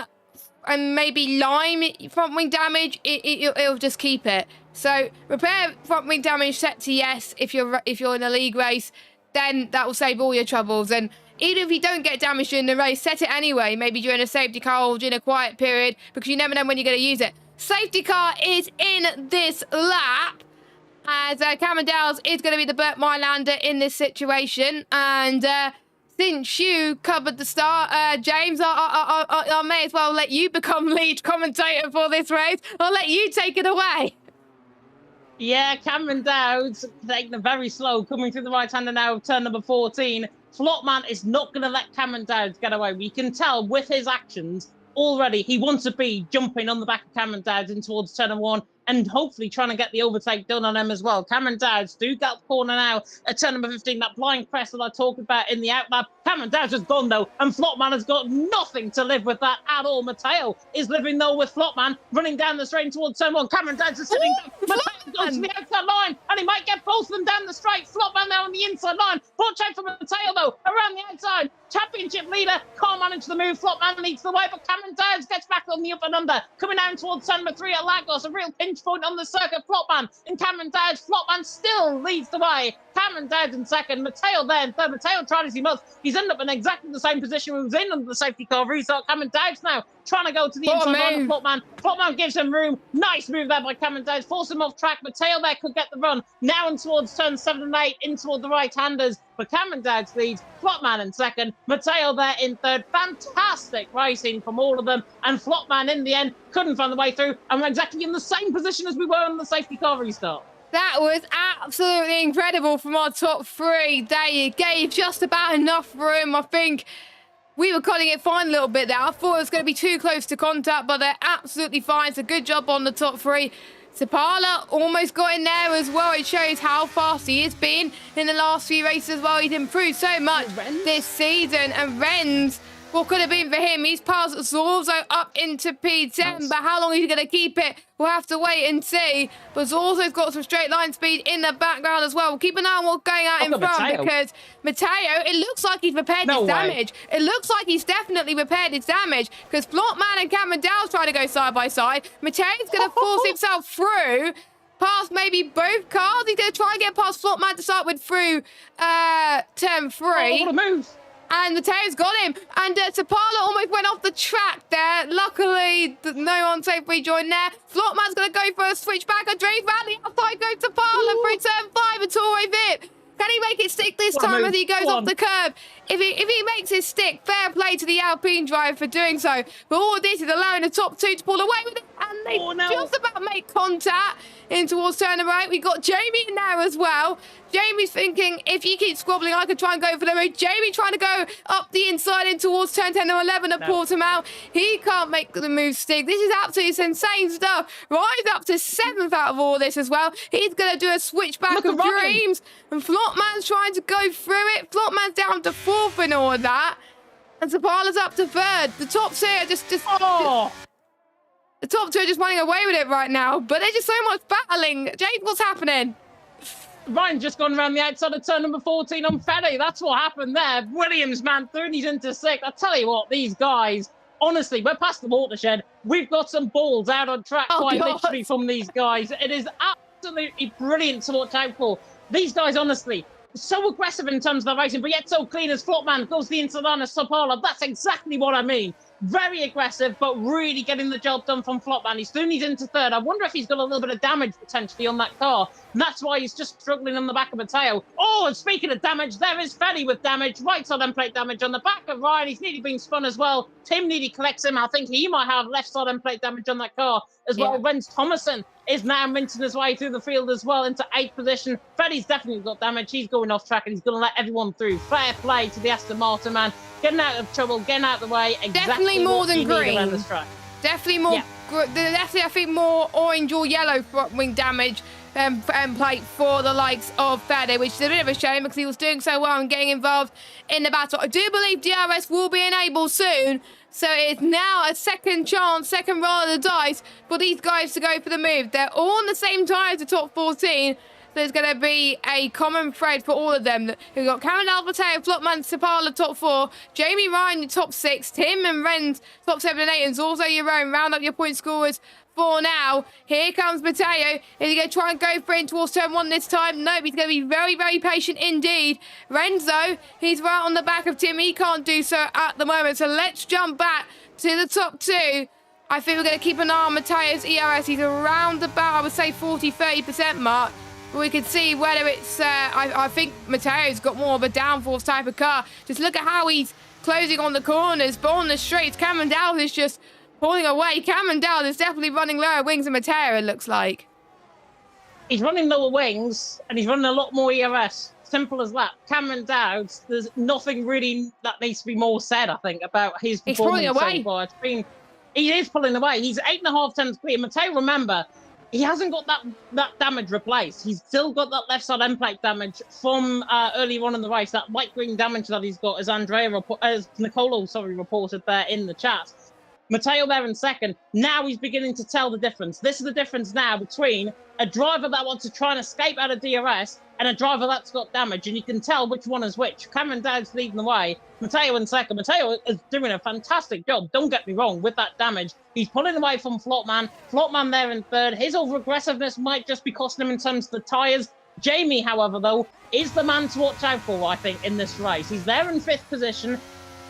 and maybe lime front wing damage, it'll just keep it. So repair front wing damage set to yes if you're in a league race, then that will save all your troubles. And even if you don't get damage during the race, set it anyway, maybe during a safety car or during a quiet period, because you never know when you're going to use it. Safety car is in this lap, as Cameron Dow's is going to be the Burt Mylander in this situation. And since you covered the start, James, I may as well let you become lead commentator for this race. I'll let you take it away. Yeah, Cameron Dowd's taking it very slow, coming through the right-hander now of turn number 14. Flopman is not going to let Cameron Dowd get away. We can tell with his actions already he wants to be jumping on the back of Cameron Dowd in towards turn number 1 and hopefully trying to get the overtake done on him as well. Cameron Dowds do get the corner now at turn number 15. That blind crest that I talked about in the outlap. Cameron Dowds has gone though, and Flopman has got nothing to live with that at all. Matteo is living though with Flopman running down the straight towards turn 1. Cameron Dowds is sitting down. Matteo goes to the outside line, and he might get both of them down the straight. Flopman there on the inside line. Watch out for Matteo though, around the outside. Championship leader can't manage the move. Flopman leads the way, but Cameron Dowds gets back on the up and under. Coming down towards turn number 3 at Lagos, a real pinch point on the circuit. Flopman and Cameron Dowds. Flopman still leads the way. Cameron Dowds in second. Matteo there in third. Matteo tried as he must. He's ended up in exactly the same position he was in under the safety car restart. Cameron Dowds now trying to go to the inside line of Flopman. Flopman gives him room. Nice move there by Cameron Dowds. Force him off track. Matteo there could get the run. Now in towards turns 7 and 8, in toward the right-handers. But Cameron Dowds leads. Flopman in second. Matteo there in third. Fantastic racing from all of them. And Flopman in the end couldn't find the way through. And we're exactly in the same position as we were on the safety car restart. That was absolutely incredible from our top 3. They gave just about enough room. I think we were cutting it fine a little bit there. I thought it was going to be too close to contact, but they're absolutely fine. It's a good job on the top 3. Sapala almost got in there as well. It shows how fast he has been in the last few races as well. He's improved so much this season. And Renz, what could have been for him? He's passed Zorzo up into P10, but how long is he going to keep it? We'll have to wait and see. But Zorzo's got some straight line speed in the background as well. We'll keep an eye on what's going out in front, because Matteo, it looks like he's repaired his damage. It looks like he's definitely repaired his damage, because Flopman and Cameron Dow's trying to go side by side. Matteo's going to force himself through past maybe both cars. He's going to try and get past Flopman to start with through turn 3. Oh, what a move. And Matteo's got him. And Sapala almost went off the track there. Luckily, no unsafe rejoin there. Flopman's going to go for a switchback. A Dre's round the outside goes to Sapala through turn 5 and Torre Vip. Can he make it stick this time as he goes off the curb? If he makes it stick, fair play to the Alpine driver for doing so. But all of this is allowing the top 2 to pull away with it. And they Oh, no. just about make contact in towards turn number 8. We got Jamie in there as well. Jamie's thinking, if you keep squabbling, I could try and go for the move. Jamie trying to go up the inside in towards turn 10 or 11 at Portimao. He can't make the move stick. This is absolutely insane stuff. Rise up to 7th out of all this as well. He's going to do a switchback of dreams. And Flopman's trying to go through it. Flopman's down to 4th in all of that. And Zapala's up to 3rd. The top two are the top two are just running away with it right now. But there's just so much battling. Jade, what's happening? Ryan just gone around the outside of turn number 14 on Fede. That's what happened there. Williams, man, through these into 6th. I tell you what, these guys, honestly, we're past the watershed. We've got some balls out on track quite literally from these guys. It is absolutely brilliant to watch out for. These guys, honestly, so aggressive in terms of their racing, but yet so clean as Flopman goes the inside on Sapala. That's exactly what I mean. Very aggressive, but really getting the job done from Flopman. He's doing these into 3rd. I wonder if he's got a little bit of damage potentially on that car. And that's why he's just struggling on the back of Matteo. Oh, and speaking of damage, there is Fede with damage. Right side end plate damage on the back of Ryan. He's nearly been spun as well. Tim nearly collects him. I think he might have left side end plate damage on that car as well. Renz Thomason is now mincing his way through the field as well into 8th position. Fede's definitely got damage. He's going off track and he's going to let everyone through. Fair play to the Aston Martin, man. Getting out of trouble, getting out of the way. Definitely more than green. Definitely more. Yeah. Definitely, I think more orange or yellow front wing damage plate for the likes of Fede, which is a bit of a shame because he was doing so well and getting involved in the battle. I do believe DRS will be enabled soon. So it's now a second chance, second roll of the dice for these guys to go for the move. They're all on the same tie as the top 14. There's going to be a common thread for all of them. We've got Cameron Albertao, Flopman, Sapala, top 4. Jamie Ryan, your top 6. Tim and Renz, top 7 and 8. And also your own. Round up your point scorers for now. Here comes Matteo. Is he going to try and go for it towards turn 1 this time? Nope, he's going to be very, very patient indeed. Renzo, he's right on the back of Tim. He can't do so at the moment. So let's jump back to the top 2. I think we're going to keep an eye on Matteo's ERS. He's around about, I would say, 40-30% mark. We can see whether it's, I think Matteo's got more of a downforce type of car. Just look at how he's closing on the corners, but on the straights, Cameron Dowd is just pulling away. Cameron Dowd is definitely running lower wings than Matteo, it looks like. He's running lower wings, and he's running a lot more ERS. Simple as that. Cameron Dowd, there's nothing really that needs to be more said, I think, about his performance. He's pulling away. So far. He is pulling away. He's 8.5 tenths clear. Matteo, remember, he hasn't got that damage replaced. He's still got that left side end plate damage from earlier on in the race. That light green damage that he's got, as Nicolo reported there in the chat. Matteo there in 2nd. Now he's beginning to tell the difference. This is the difference now between a driver that wants to try and escape out of DRS and a driver that's got damage, and you can tell which one is which. Cameron Dowd's leading the way. Matteo in 2nd. Matteo is doing a fantastic job, don't get me wrong, with that damage. He's pulling away from Flopman. Flopman there in 3rd. His over-aggressiveness might just be costing him in terms of the tyres. Jamie, however, though, is the man to watch out for, I think, in this race. He's there in 5th position.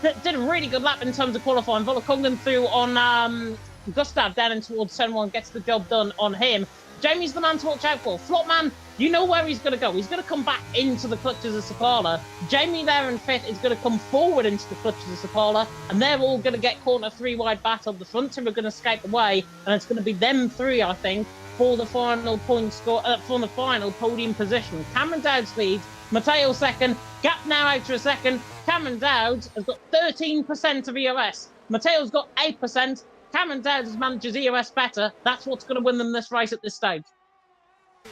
Did a really good lap in terms of qualifying. Volokongan through on Gustav down in towards turn 1, gets the job done on him. Jamie's the man to watch out for. Flopman, you know where he's going to go. He's going to come back into the clutches of Sapala. Jamie there in 5th is going to come forward into the clutches of Sapala, and they're all going to get caught in a 3-wide battle. The front two are going to escape away, and it's going to be them 3, I think, for the final point score, for the final podium position. Cameron Dowd leads. Matteo 2nd. Gap now out to a 2nd. Cameron Dowd has got 13% of EOS. Matteo's got 8%. Cameron Dowd manages EOS better. That's what's going to win them this race at this stage.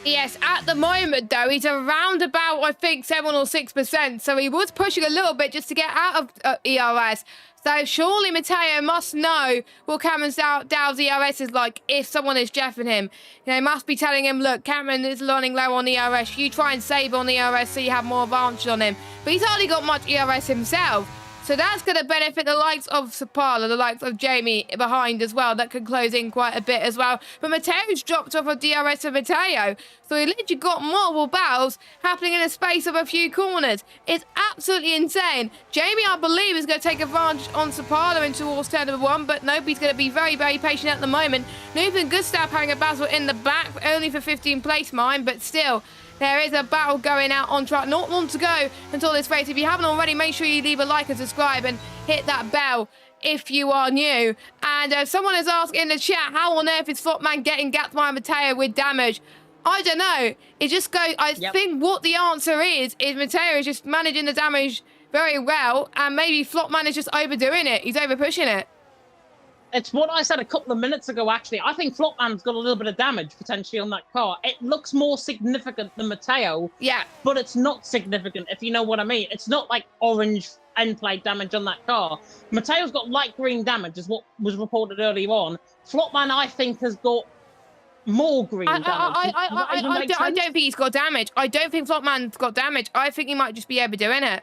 Yes, at the moment, though, he's around about, I think, 7 or 6%. So he was pushing a little bit just to get out of ERS. So surely Matteo must know what Cameron Dowd's ERS is like if someone is jeffing him. You know, he must be telling him, look, Cameron is running low on ERS. You try and save on ERS so you have more advantage on him. But he's hardly got much ERS himself. So that's going to benefit the likes of Sapala, the likes of Jamie behind as well. That could close in quite a bit as well. But Matteo's dropped off of DRS of Matteo. So he literally got multiple battles happening in a space of a few corners. It's absolutely insane. Jamie, I believe, is going to take advantage on Sapala into towards turn number 1. But nobody's going to be very, very patient at the moment. Noob and Gustav having a battle in the back, only for 15th place, mine. But still, there is a battle going out on track. Not long to go until this race. If you haven't already, make sure you leave a like and subscribe. And hit that bell if you are new. And someone has asked in the chat, how on earth is Flopman getting gapped by Matteo with damage? I don't know. It just goes, I think what the answer is Matteo is just managing the damage very well, and maybe Flopman is just overdoing it. He's over pushing it. It's what I said a couple of minutes ago, actually. I think Flopman's got a little bit of damage, potentially, on that car. It looks more significant than Matteo. Yeah. But it's not significant, if you know what I mean. It's not like orange end plate damage on that car. Matteo's got light green damage, is what was reported earlier on. Flopman, I think, has got more green damage. I don't think he's got damage. I don't think Flopman's got damage. I think he might just be overdoing it.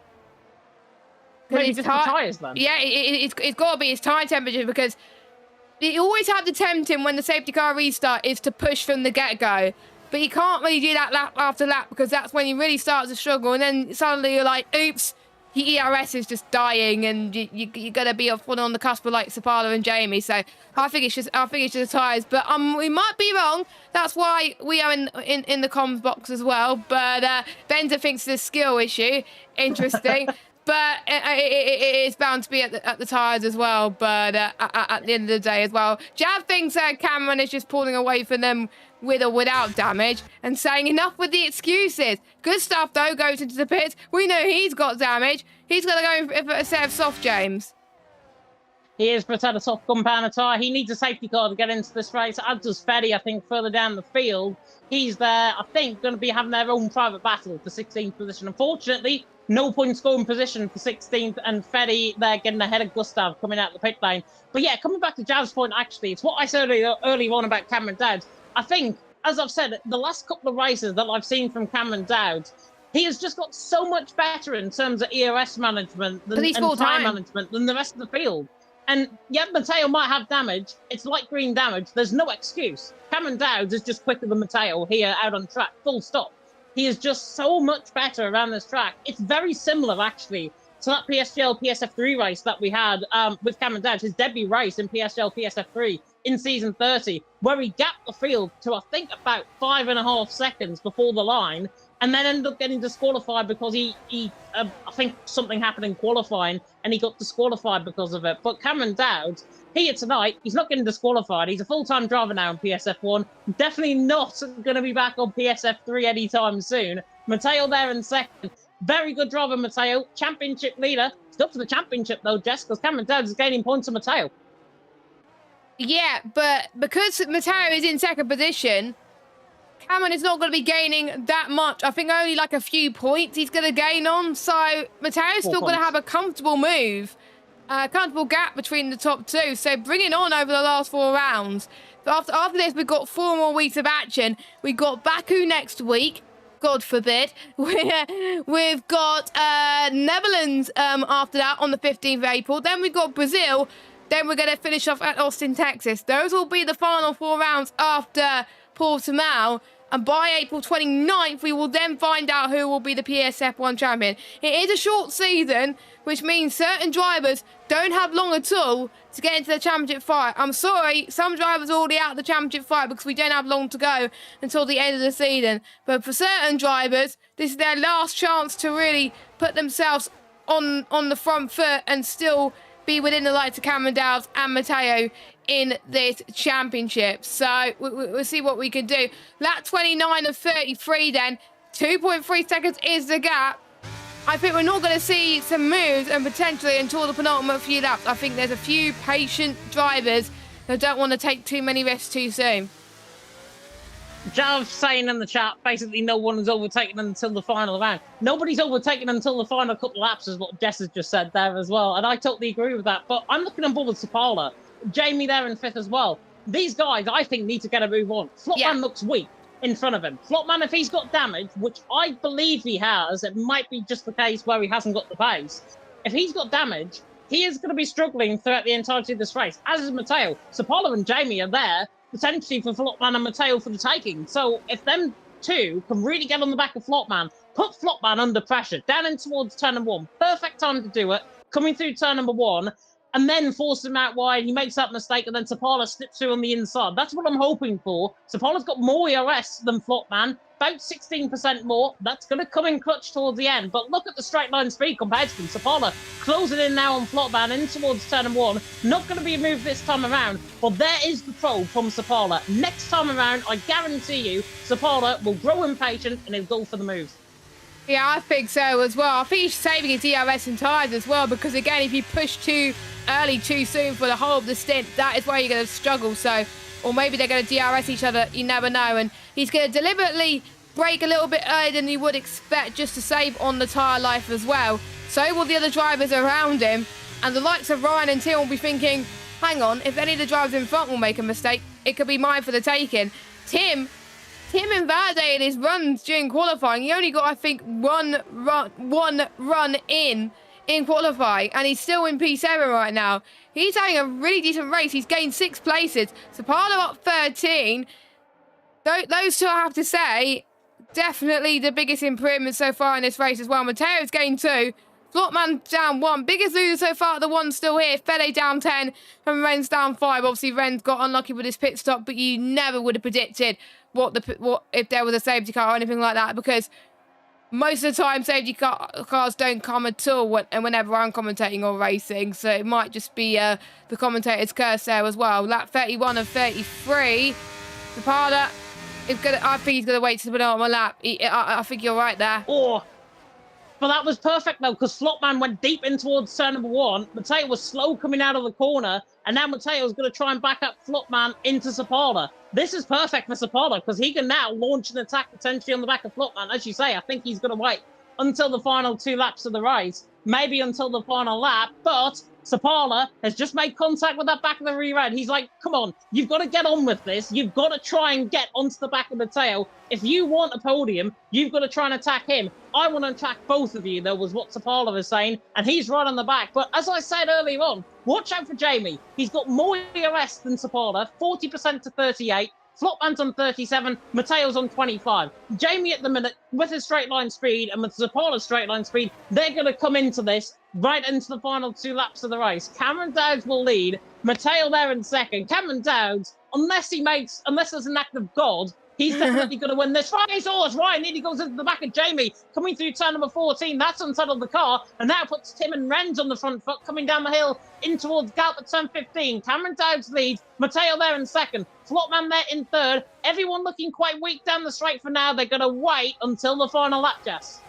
Maybe just the tyres, then. Yeah, it's got to be his tyre temperature, because you always have to tempt him when the safety car restart is to push from the get-go. But you can't really do that lap after lap, because that's when he really starts to struggle. And then suddenly you're like, oops, your ERS is just dying, and you're going to be on the cusp of like Sapala and Jamie. So I think it's just the tyres. But we might be wrong. That's why we are in the comms box as well. But Bender thinks it's a skill issue. Interesting. But it is bound to be at the tyres as well. But at the end of the day as well, Jav thinks Cameron is just pulling away from them with or without damage, and saying enough with the excuses. Good stuff though, goes into the pits. We know he's got damage. He's going to go for a set of soft, James. He is for a set of soft compound tyre. He needs a safety car to get into this race, as does Fetty, I think, further down the field. He's there, I think, going to be having their own private battle for 16th position. Unfortunately, no point scoring position for 16th, and Fetty there getting ahead of Gustav coming out the pit lane. But yeah, coming back to Jav's point, actually, it's what I said earlier on about Cameron Dowd. I think, as I've said, the last couple of races that I've seen from Cameron Dowd, he has just got so much better in terms of ERS management and time management than the rest of the field. And yeah, Matteo might have damage. It's light green damage. There's no excuse. Cameron Dowd is just quicker than Matteo here out on track, full stop. He is just so much better around this track. It's very similar, actually, to that PSGL PSF3 race that we had with Cameron Dowd, his debut race in PSGL PSF3 in season 30, where he gapped the field to, I think, about 5.5 seconds before the line, and then ended up getting disqualified because I think something happened in qualifying, and he got disqualified because of it. But Cameron Dowd, here tonight, he's not getting disqualified. He's a full-time driver now in PSF1. Definitely not going to be back on PSF3 anytime soon. Matteo there in second. Very good driver, Matteo. Championship leader. It's up to the championship, though, Jess, because Cameron Dowd is gaining points on Matteo. Yeah, but because Matteo is in second position, Cameron is not going to be gaining that much. I think only like a few points he's going to gain on. So Matteo's still going to have a comfortable move, comfortable gap between the top two. So bring it on over the last 4 rounds. But after this, we've got 4 more weeks of action. We've got Baku next week. God forbid. We've got Netherlands after that on the 15th of April. Then we've got Brazil. Then we're going to finish off at Austin, Texas. Those will be the final 4 rounds after Portimao. And by April 29th, we will then find out who will be the PSF1 champion. It is a short season, which means certain drivers don't have long at all to get into the championship fight. I'm sorry, some drivers are already out of the championship fight because we don't have long to go until the end of the season. But for certain drivers, this is their last chance to really put themselves on the front foot and still be within the likes of Cameron Dowd and Matteo in this championship. So we'll see what we can do. Lap 29 of 33 then. 2.3 seconds is the gap. I think we're not going to see some moves and potentially until the penultimate few laps. I think there's a few patient drivers who don't want to take too many risks too soon. Jav saying in the chat, basically no one is overtaken until the final round. Nobody's overtaken until the final couple of laps, is what Jess has just said there as well. And I totally agree with that. But I'm looking on board with Sapala. Jamie there in 5th as well. These guys, I think, need to get a move on. Flopman looks weak in front of him. Flopman, if he's got damage, which I believe he has, it might be just the case where he hasn't got the pace. If he's got damage, he is going to be struggling throughout the entirety of this race, as is Matteo. Sapala and Jamie are there, potentially for Flopman and Matteo for the taking. So if them two can really get on the back of Flopman, put Flopman under pressure, down in towards turn number 1. Perfect time to do it. Coming through turn number 1. and then force him out wide. He makes that mistake, and then Sapala slips through on the inside. That's what I'm hoping for. Sapala's got more ERS than Flopman, about 16% more. That's going to come in clutch towards the end. But look at the straight line speed compared to them. Sapala closing in now on Flopman in towards turn 1. Not going to be a move this time around, but there is the probe from Sapala. Next time around, I guarantee you, Sapala will grow impatient and he'll go for the moves. Yeah, I think so as well. I think he's saving his ERS and tyres as well, because again, if you push too early, too soon for the whole of the stint, that is where you're going to struggle. So, or maybe they're going to DRS each other, you never know. And he's going to deliberately brake a little bit earlier than you would expect, just to save on the tyre life as well. So will the other drivers around him. And the likes of Ryan and Tim will be thinking, hang on, if any of the drivers in front will make a mistake, it could be mine for the taking. Tim invalidated his runs during qualifying. He only got, I think, one run in qualifying, and he's still in P7 right now. He's having a really decent race. He's gained 6 places. Sapala up 13. Those two, I have to say, definitely the biggest improvement so far in this race as well. Mateo's gained 2. Flopman down 1. Biggest loser so far, the one still here. Fede down 10 and Ren's down 5. Obviously, Ren's got unlucky with his pit stop, but you never would have predicted what if there was a safety car or anything like that, because most of the time safety cars don't come at all whenever I'm commentating or racing. So it might just be the commentator's curse there as well. Lap 31 and 33. Zapata is gonna. I think he's gonna wait to the penultimate lap. I think you're right there. Oh. But that was perfect, though, because Flopman went deep in towards turn 1. Mateo was slow coming out of the corner, and now Mateo's going to try and back up Flopman into Sapala. This is perfect for Sapala, because he can now launch an attack potentially on the back of Flopman. As you say, I think he's going to wait until the final 2 laps of the race, maybe until the final lap, but Sapala has just made contact with that back of the rear end. He's like, come on, you've got to get on with this. You've got to try and get onto the back of Mateo. If you want a podium, you've got to try and attack him. I want to attack both of you, though, was what Sapala was saying, and he's right on the back. But as I said earlier on, watch out for Jamie. He's got more ERS than Sapala, 40% to 38. Flopman's on 37, Mateo's on 25. Jamie at the minute, with his straight line speed and with Zapala's straight line speed, they're going to come into this right into the final 2 laps of the race. Cameron Dowds will lead, Mateo there in second. Cameron Dowds, unless there's an act of God, he's definitely going to win this race. Oh, it's Ryan nearly goes into the back of Jamie, coming through turn number 14. That's unsettled the car, and now puts Tim and Renz on the front foot, coming down the hill in towards Galp at turn 15. Cameron Dowds leads, Mateo there in second, Flopman there in third. Everyone looking quite weak down the straight for now. They're going to wait until the final lap, Jess.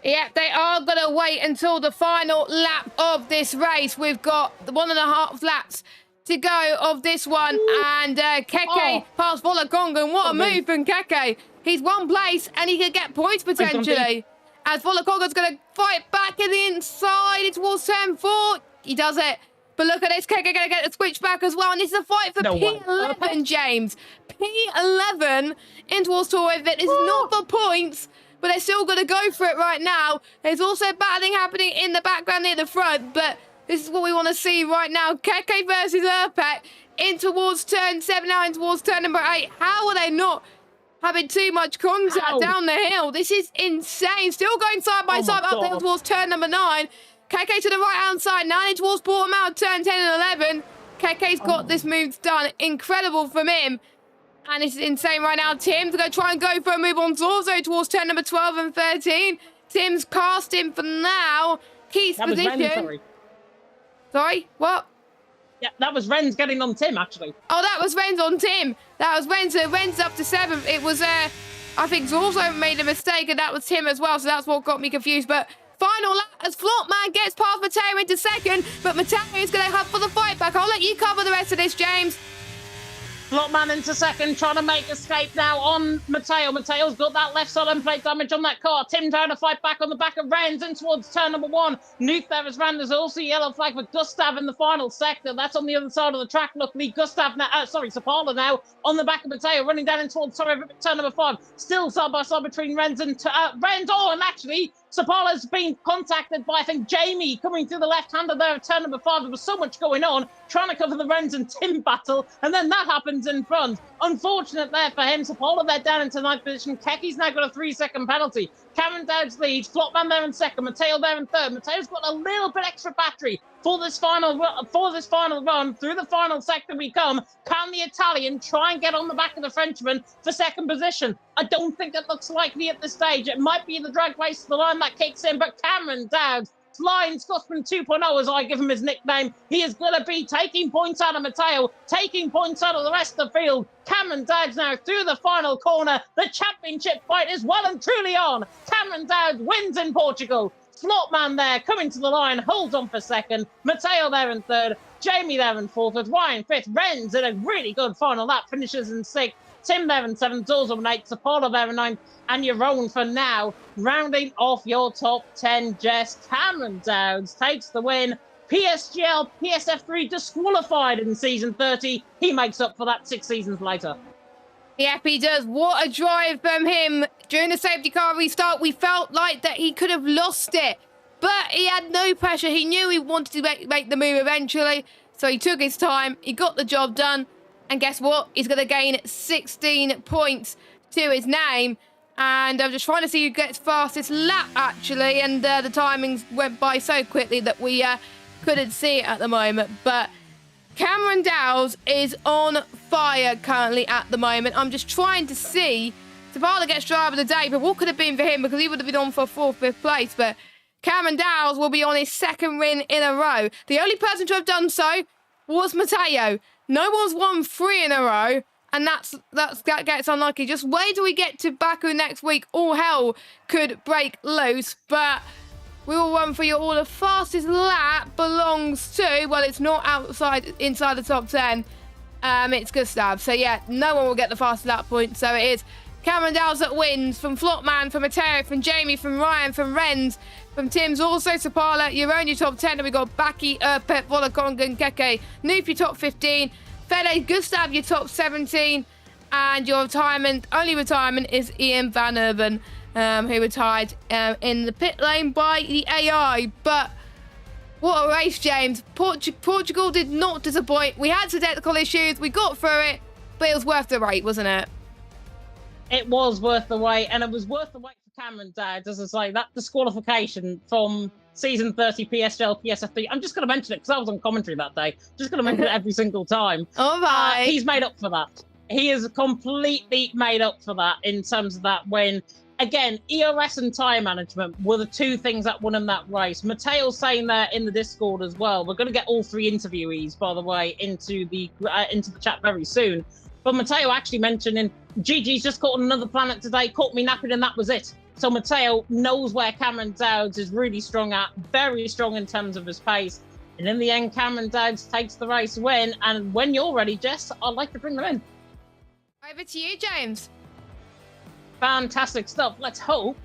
Yeah, they are going to wait until the final lap of this race. We've got 1.5 laps to go of this one, and Keke past Volakongan. What a move from Keke. He's 1 place, and he could get points potentially. As Volakongan's going to fight back in the inside towards turn 4. He does it. But look at this, Keke going to get the switch back as well, and this is a fight for P11, James. P11 in towards Torre. It is not for points, but they're still going to go for it right now. There's also battling happening in the background near the front, but this is what we want to see right now. Keke versus Urpet in towards turn 7, now in towards turn number 8. How are they not having too much contact down the hill? This is insane. Still going side by side up there towards turn number 9. Keke to the right-hand side, now in towards Portimao, turn 10 and 11. Keke's got this move done. Incredible from him. And it's insane right now. Tim's going to try and go for a move on Zorzo towards turn number 12 and 13. Tim's cast him for now. Keith's position. Sorry, what? Yeah, that was Renz getting on Tim, actually. Oh, that was Renz on Tim. That was Renz. So Renz up to 7th. It was, I think Zorzo made a mistake, and that was Tim as well, so that's what got me confused. But final lap as Flopman gets past Mateo into second, but Mateo is going to have for the fight back. I'll let you cover the rest of this, James. Flopman into second, trying to make escape now on Mateo. Mateo's got that left side end plate damage on that car. Tim trying to fight back on the back of Renz in towards turn number 1. Nuke there as ran. There's also a yellow flag for Gustav in the final sector. That's on the other side of the track. Luckily, Gustav now, Sapala now on the back of Mateo, running down in towards turn number 5. Still side by side between Renz and Renz. Oh, and actually, Sapala's been contacted by, I think, Jamie coming through the left-hander there at turn number 5. There was so much going on, trying to cover the Renz and Tim battle, and then that happens in front. Unfortunate there for him. Sapala there down into 9th position. Keki's now got a 3-second penalty. Cameron Dowd's leads. Flopman there in second. Matteo there in third. Matteo's got a little bit extra battery for this final run. Through the final sector we come. Can the Italian try and get on the back of the Frenchman for second position? I don't think it looks likely at this stage. It might be the drag race to the line that kicks in, but Cameron Dowd, Flying Scotsman 2.0, as I give him his nickname, he is going to be taking points out of Matteo, taking points out of the rest of the field. Cameron Dowd now through the final corner. The championship fight is well and truly on. Cameron Dowd wins in Portugal. Flopman there coming to the line, holds on for second. Matteo there in third. Jamie there in fourth. With Ryan fifth. Renz in a really good final lap, finishes in sixth. Tim there in seventh. Dorzo in eighth. Sapolo there in ninth. And your own for now, rounding off your top 10, Jess. Cameron Dowds takes the win. PSGL, PSF3 disqualified in season 30. He makes up for that 6 seasons later. Yep, he does. What a drive from him. During the safety car restart, we felt like that he could have lost it. But he had no pressure. He knew he wanted to make the move eventually. So he took his time. He got the job done. And guess what? He's going to gain 16 points to his name. And I'm just trying to see who gets fastest lap, actually. And the timings went by so quickly that we couldn't see it at the moment. But Cameron Dowds is on fire currently at the moment. I'm just trying to see. Zavala gets driver of the day, but what could have been for him? Because he would have been on for 4th, 5th place. But Cameron Dowds will be on his 2nd win in a row. The only person to have done so was Matteo. No one's won 3 in a row. And that gets unlucky. Just wait till we get to Baku next week. All hell could break loose. But we will run for you all. The fastest lap belongs to, well, it's not inside the top 10. It's Gustav. So yeah, no one will get the fastest lap point. So it is Cameron Dowds that wins from Flopman, from Matteo, from Jamie, from Ryan, from Renz, from Tim's also Sapala. You're on your top 10. And we've got Baki, Pep, Volakongan, Keke, Noof, your top 15. Fede, Gustav, your top 17, and your only retirement is Ian Van Urban, who retired in the pit lane by the AI. But what a race, James. Portugal did not disappoint. We had some technical issues. We got through it, but it was worth the wait, wasn't it? It was worth the wait, and it was worth the wait for Cameron Dowd. As I say, that disqualification from season 30 PSGL, PSF3. I'm just going to mention it because I was on commentary that day. Just going to mention it every single time. All right. He's made up for that. He is completely made up for that in terms of that win. Again, ERS and tyre management were the 2 things that won him that race. Matteo's saying there in the Discord as well. We're going to get all 3 interviewees, by the way, into the chat very soon. But Matteo actually mentioning, Gigi's just caught on another planet today, caught me napping, and that was it. So Matteo knows where Cameron Dowds is really strong at, very strong in terms of his pace. And in the end, Cameron Dowds takes the race win. And when you're ready, Jess, I'd like to bring them in. Over to you, James. Fantastic stuff. Let's hope,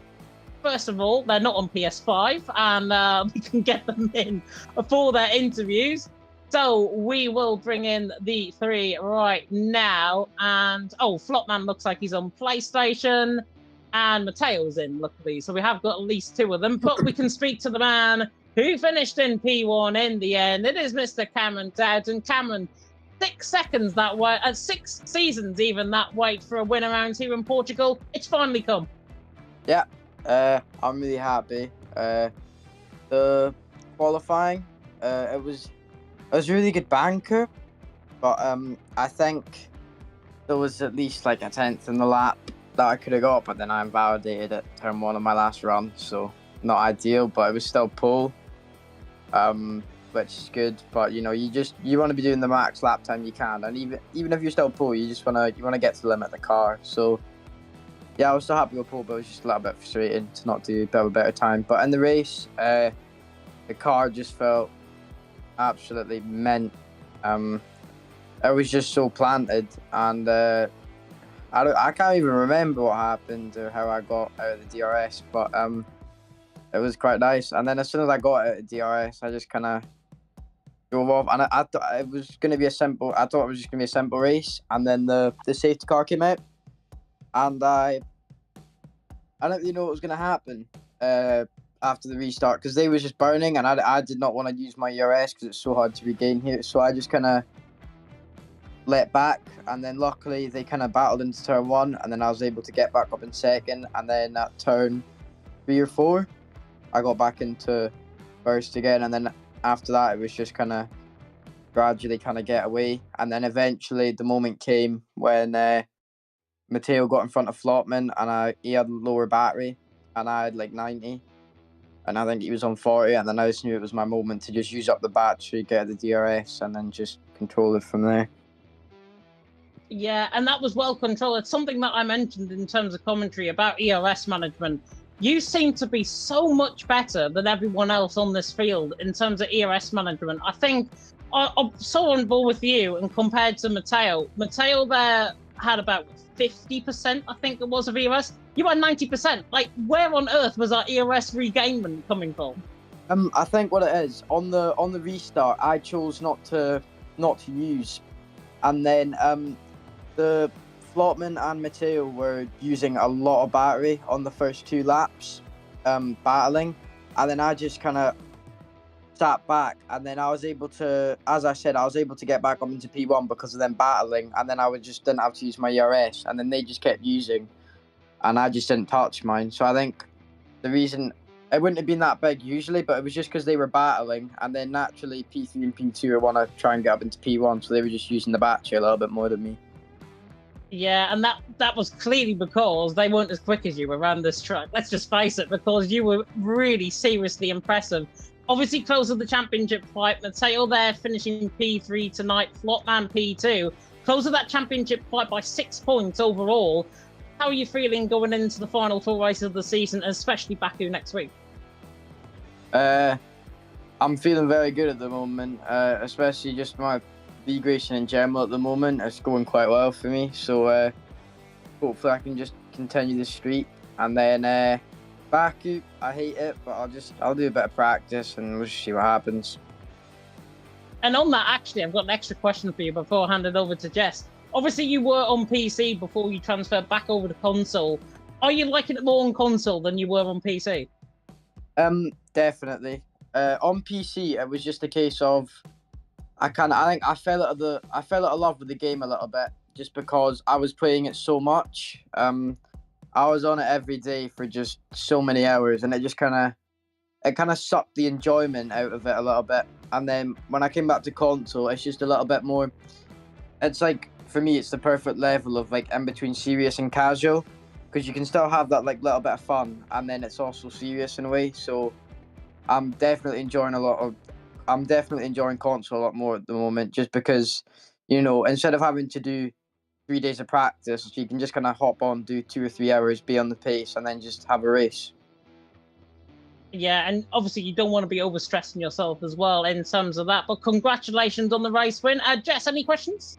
first of all, they're not on PS5 and we can get them in for their interviews. So we will bring in the 3 right now. And, Flopman looks like he's on PlayStation. And Matteo's in, luckily. So we have got at least 2 of them. But we can speak to the man who finished in P1 in the end. It is Mr. Cameron Dowd. And Cameron, 6 seconds that way, 6 seasons even that wait for a win around here in Portugal. It's finally come. Yeah, I'm really happy. The qualifying, it was a really good banker. But I think there was at least like a 10th in the lap that I could have got, but then I invalidated at turn 1 of my last run, so not ideal, but it was still pole, which is good. But you want to be doing the max lap time you can, and even if you're still pole, you want to get to the limit of the car. So yeah, I was still happy with pole, but it was just a little bit frustrating to not do a better time. But in the race, the car just felt absolutely mint. It was just so planted, and I can't even remember what happened or how I got out of the DRS, but it was quite nice. And then as soon as I got out of DRS, I just kind of drove off, and I thought it was going to be a simple race. And then the safety car came out, and I didn't really know what was going to happen after the restart, because they was just burning, and I did not want to use my ERS because it's so hard to regain here. So I just kind of let back, and then luckily they kind of battled into turn 1, and then I was able to get back up in second. And then at turn 3 or 4, I got back into first again, and then after that it was just kind of gradually kind of get away, and then eventually the moment came when Matteo got in front of Flopman, and he had lower battery, and I had like 90, and I think he was on 40, and then I just knew it was my moment to just use up the battery, get the DRS, and then just control it from there. Yeah, and that was well controlled. It's something that I mentioned in terms of commentary about ERS management. You seem to be so much better than everyone else on this field in terms of ERS management. I think I'm so on board with you, and compared to Matteo there had about 50%, I think it was, of ERS. You had 90%. Like, where on earth was our ERS regainment coming from? I think what it is, on the restart, I chose not to use, and then the Flotman and Matteo were using a lot of battery on the first 2 laps, battling, and then I just kind of sat back, and then I was able to, as I said, I was able to get back up into P1 because of them battling, and then I just didn't have to use my ERS, and then they just kept using, and I just didn't touch mine. So I think the reason it wouldn't have been that big usually, but it was just because they were battling, and then naturally P3 and P2 want to try and get up into P1, so they were just using the battery a little bit more than me. Yeah, and that was clearly because they weren't as quick as you around this track. Let's just face it, because you were really seriously impressive. Obviously, close of the championship fight. Matteo there finishing P3 tonight. Flopman P2. Close of that championship fight by 6 points overall. How are you feeling going into the final 4 races of the season, especially Baku next week? I'm feeling very good at the moment, especially just my league racing in general at the moment. It's going quite well for me, so hopefully I can just continue this streak. And then Baku, I hate it, but I'll do a bit of practice and we'll see what happens. And on that, actually, I've got an extra question for you before I hand it over to Jess. Obviously, you were on PC before you transferred back over to console. Are you liking it more on console than you were on PC? Definitely. On PC, it was just a case of I think I fell out of love with the game a little bit, just because I was playing it so much. I was on it every day for just so many hours, and it kind of sucked the enjoyment out of it a little bit. And then when I came back to console, it's just a little bit more. It's like, for me, it's the perfect level of like in between serious and casual, because you can still have that like little bit of fun, and then it's also serious in a way. So I'm definitely enjoying console a lot more at the moment, just because, instead of having to do 3 days of practice, you can just kind of hop on, do 2 or 3 hours, be on the pace, and then just have a race. Yeah, and obviously you don't want to be overstressing yourself as well in terms of that. But congratulations on the race win. Jess, any questions?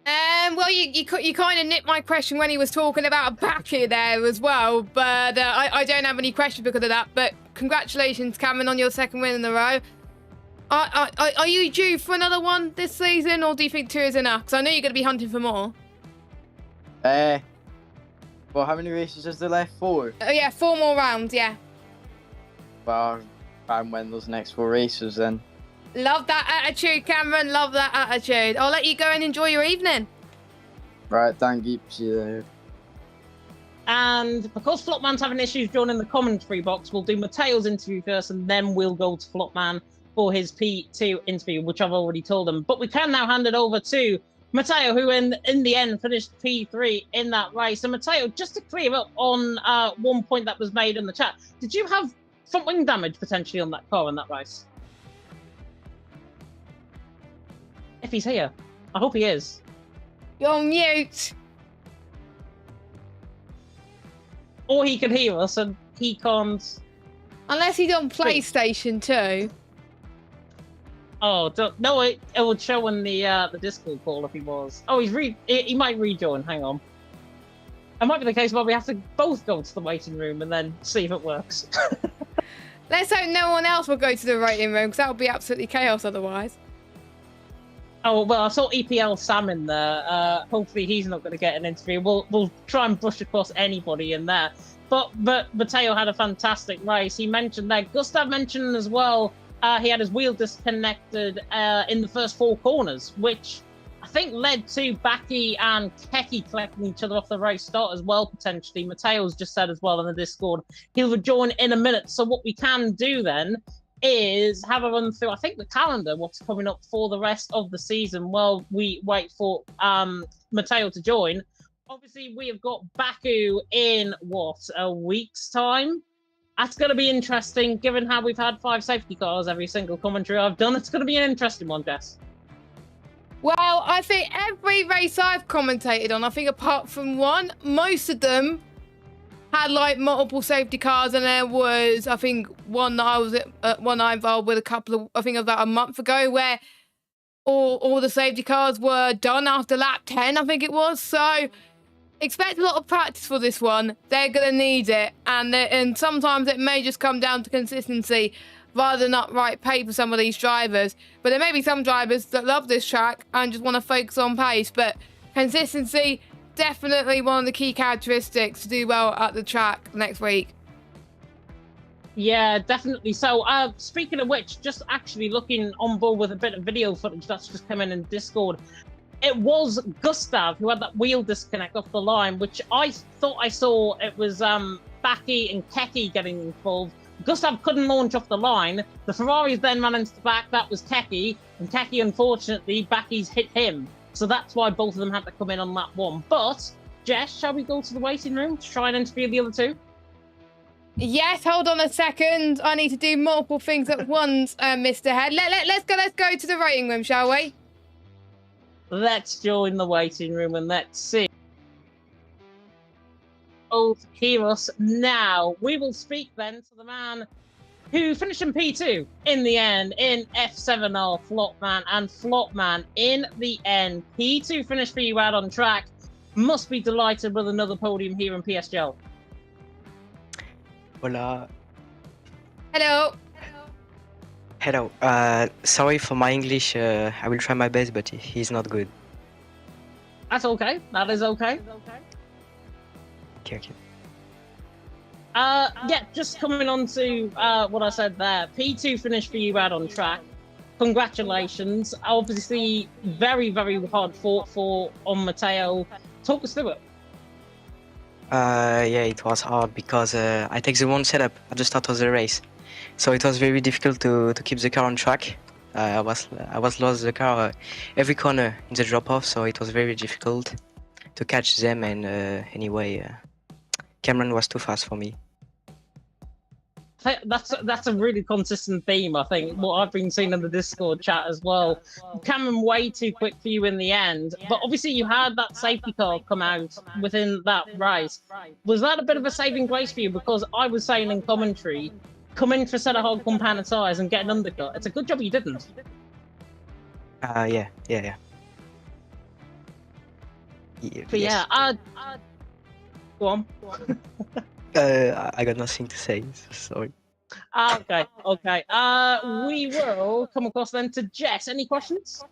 Well, you kind of nipped my question when he was talking about Baku there as well, but I don't have any questions because of that. But congratulations, Cameron, on your 2nd win in a row. Are you due for another one this season, or do you think 2 is enough? Because I know you're going to be hunting for more. Well, how many races is there left? 4? Oh yeah, 4 more rounds, yeah. Well, I'll try and win those next 4 races then. Love that attitude, Cameron. Love that attitude. I'll let you go and enjoy your evening. Right, thank you. See you later. And because Flopman's having issues joining the commentary box, we'll do Matteo's interview first, and then we'll go to Flopman for his P2 interview, which I've already told him. But we can now hand it over to Matteo, who in the end finished P3 in that race. And Matteo, just to clear up on one point that was made in the chat, did you have front wing damage potentially on that car in that race? If he's here. I hope he is. You're on mute. Or he can hear us and he can't. Unless he's on PlayStation 2. Oh, no, it would show in the Discord call if he was. Oh, he might rejoin. Hang on. It might be the case where we have to both go to the waiting room and then see if it works. Let's hope no one else will go to the waiting room, because that would be absolutely chaos otherwise. Oh, well, I saw EPL Sam in there. Hopefully he's not going to get an interview. We'll try and brush across anybody in there. But Matteo had a fantastic race. He mentioned that. Gustav mentioned as well, he had his wheel disconnected in the first 4 corners, which I think led to Baki and Keki collecting each other off the race start as well, potentially. Mateo's just said as well in the Discord he'll rejoin in a minute. So what we can do then is have a run through, I think, the calendar, what's coming up for the rest of the season while we wait for Mateo to join. Obviously, we have got Baku in, a week's time? That's going to be interesting, given how we've had 5 safety cars every single commentary I've done. It's going to be an interesting one, Jess. Well, I think every race I've commentated on, I think apart from one, most of them had like multiple safety cars, and there was, I think, one that I was one I involved with a couple of, I think about a month ago, where all the safety cars were done after lap 10, I think it was. So expect a lot of practice for this one. They're going to need it, and sometimes it may just come down to consistency rather than upright pay for some of these drivers. But there may be some drivers that love this track and just want to focus on pace, but consistency, definitely one of the key characteristics to do well at the track next week. Yeah, definitely. So, speaking of which, just actually looking on board with a bit of video footage that's just come in Discord, it was Gustav who had that wheel disconnect off the line, which I thought I saw it was Baki and Keki getting involved. Gustav couldn't launch off the line. The Ferraris then ran into the back. That was Keki. And Keki, unfortunately, Baki's hit him. So that's why both of them had to come in on that one. But, Jess, shall we go to the waiting room to try and interview the other two? Yes, hold on a second. I need to do multiple things at once, Mr. Head. Let's go to the waiting room, shall we? Let's join the waiting room and let's see. Oh, hear us now. We will speak then to the man who finished in P2 in the end in F7R, Flopman. And Flopman, in the end, P2 finished for you out on track. Must be delighted with another podium here in PSGL. Hola. Hello. Hello. Sorry for my English. I will try my best, but he's not good. That's okay. That is okay. Okay. Yeah, just coming on to what I said there. P2 finished for you out on track. Congratulations. Obviously, very, very hard fought for on Mateo. Talk us through it. Yeah, it was hard because I take the wrong setup at the start of the race, so it was very difficult to keep the car on track. I was lost the car every corner in the drop off, so it was very difficult to catch them. And anyway, Cameron was too fast for me. That's a really consistent theme, I think, what I've been seeing in the Discord chat as well. Cameron way too quick for you in the end, but obviously you had that safety car come out within that race. Was that a bit of a saving grace for you? Because I was saying in commentary, come in for a set of hard compound tyres and get an undercut. It's a good job you didn't. Yeah. But yeah, go on. I got nothing to say. Sorry. Okay. We will come across then to Jess. Any questions?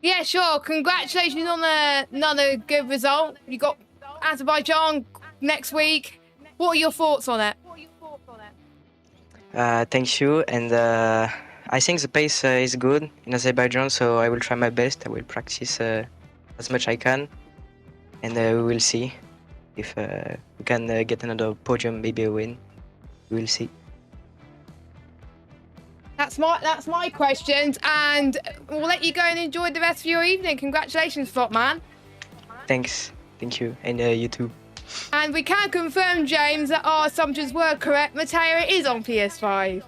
Yeah, sure. Congratulations on another good result. You got Azerbaijan next week. What are your thoughts on it? Thank you. And I think the pace is good in Azerbaijan, so I will try my best. I will practice as much as I can, and we will see if we can get another podium, maybe a win. We will see. That's my questions, and we'll let you go and enjoy the rest of your evening. Congratulations, Flopman. Thanks. Thank you, and you too. And we can confirm, James, that our assumptions were correct. Mateo is on PS5.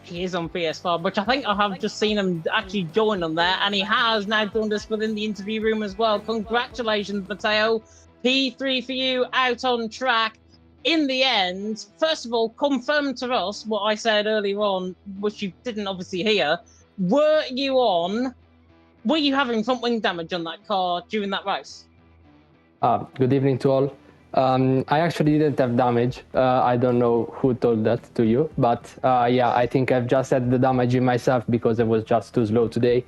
He is on PS5, which I think I have just seen him actually join on there, and he has now joined us within the interview room as well. Congratulations, Mateo. P3 for you, out on track. In the end, first of all, confirm to us what I said earlier on, which you didn't obviously hear. Were you having front wing damage on that car during that race? Good evening to all. I actually didn't have damage. I don't know who told that to you, but yeah, I think I've just had the damage in myself because I was just too slow today.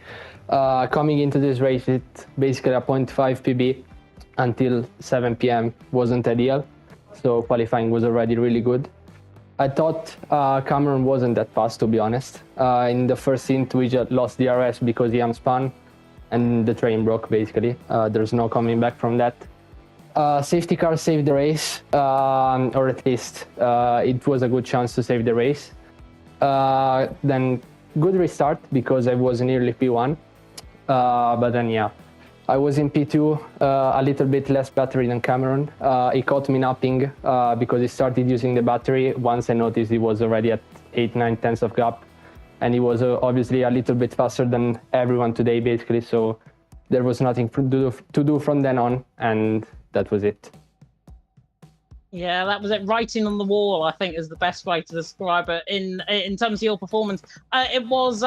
Coming into this race, it's basically a 0.5 PB until 7 p.m. wasn't ideal, so qualifying was already really good. I thought Cameron wasn't that fast, to be honest. In the first stint, we just lost DRS because he unspun. and the train broke basically. There's no coming back from that. Safety car saved the race, or at least it was a good chance to save the race. Then good restart because I was nearly P1, but then yeah, I was in P2, a little bit less battery than Cameron. He caught me napping because he started using the battery once I noticed he was already at 8-9 tenths of gap, and he was obviously a little bit faster than everyone today basically, so there was nothing to do from then on, and that was it. Yeah, that was it. Writing on the wall, I think, is the best way to describe it in terms of your performance. It was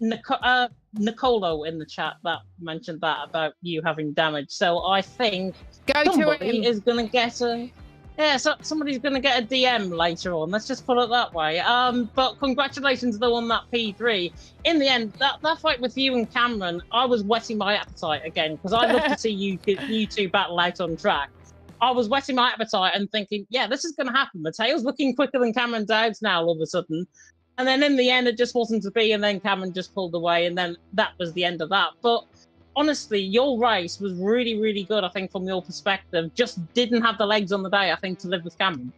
Nicolo in the chat that mentioned that about you having damage. So I think somebody is going to get somebody's going to get a DM later on. Let's just put it that way. But congratulations though on that P3. In the end, that fight with you and Cameron, I was whetting my appetite again because I love to see you two battle out on track. I was whetting my appetite and thinking, yeah, this is going to happen. Mateo's looking quicker than Cameron Dowd's now all of a sudden. And then in the end, it just wasn't to be. And then Cameron just pulled away. And then that was the end of that. But honestly, your race was really, really good, I think, from your perspective. Just didn't have the legs on the day, I think, to live with Cameron.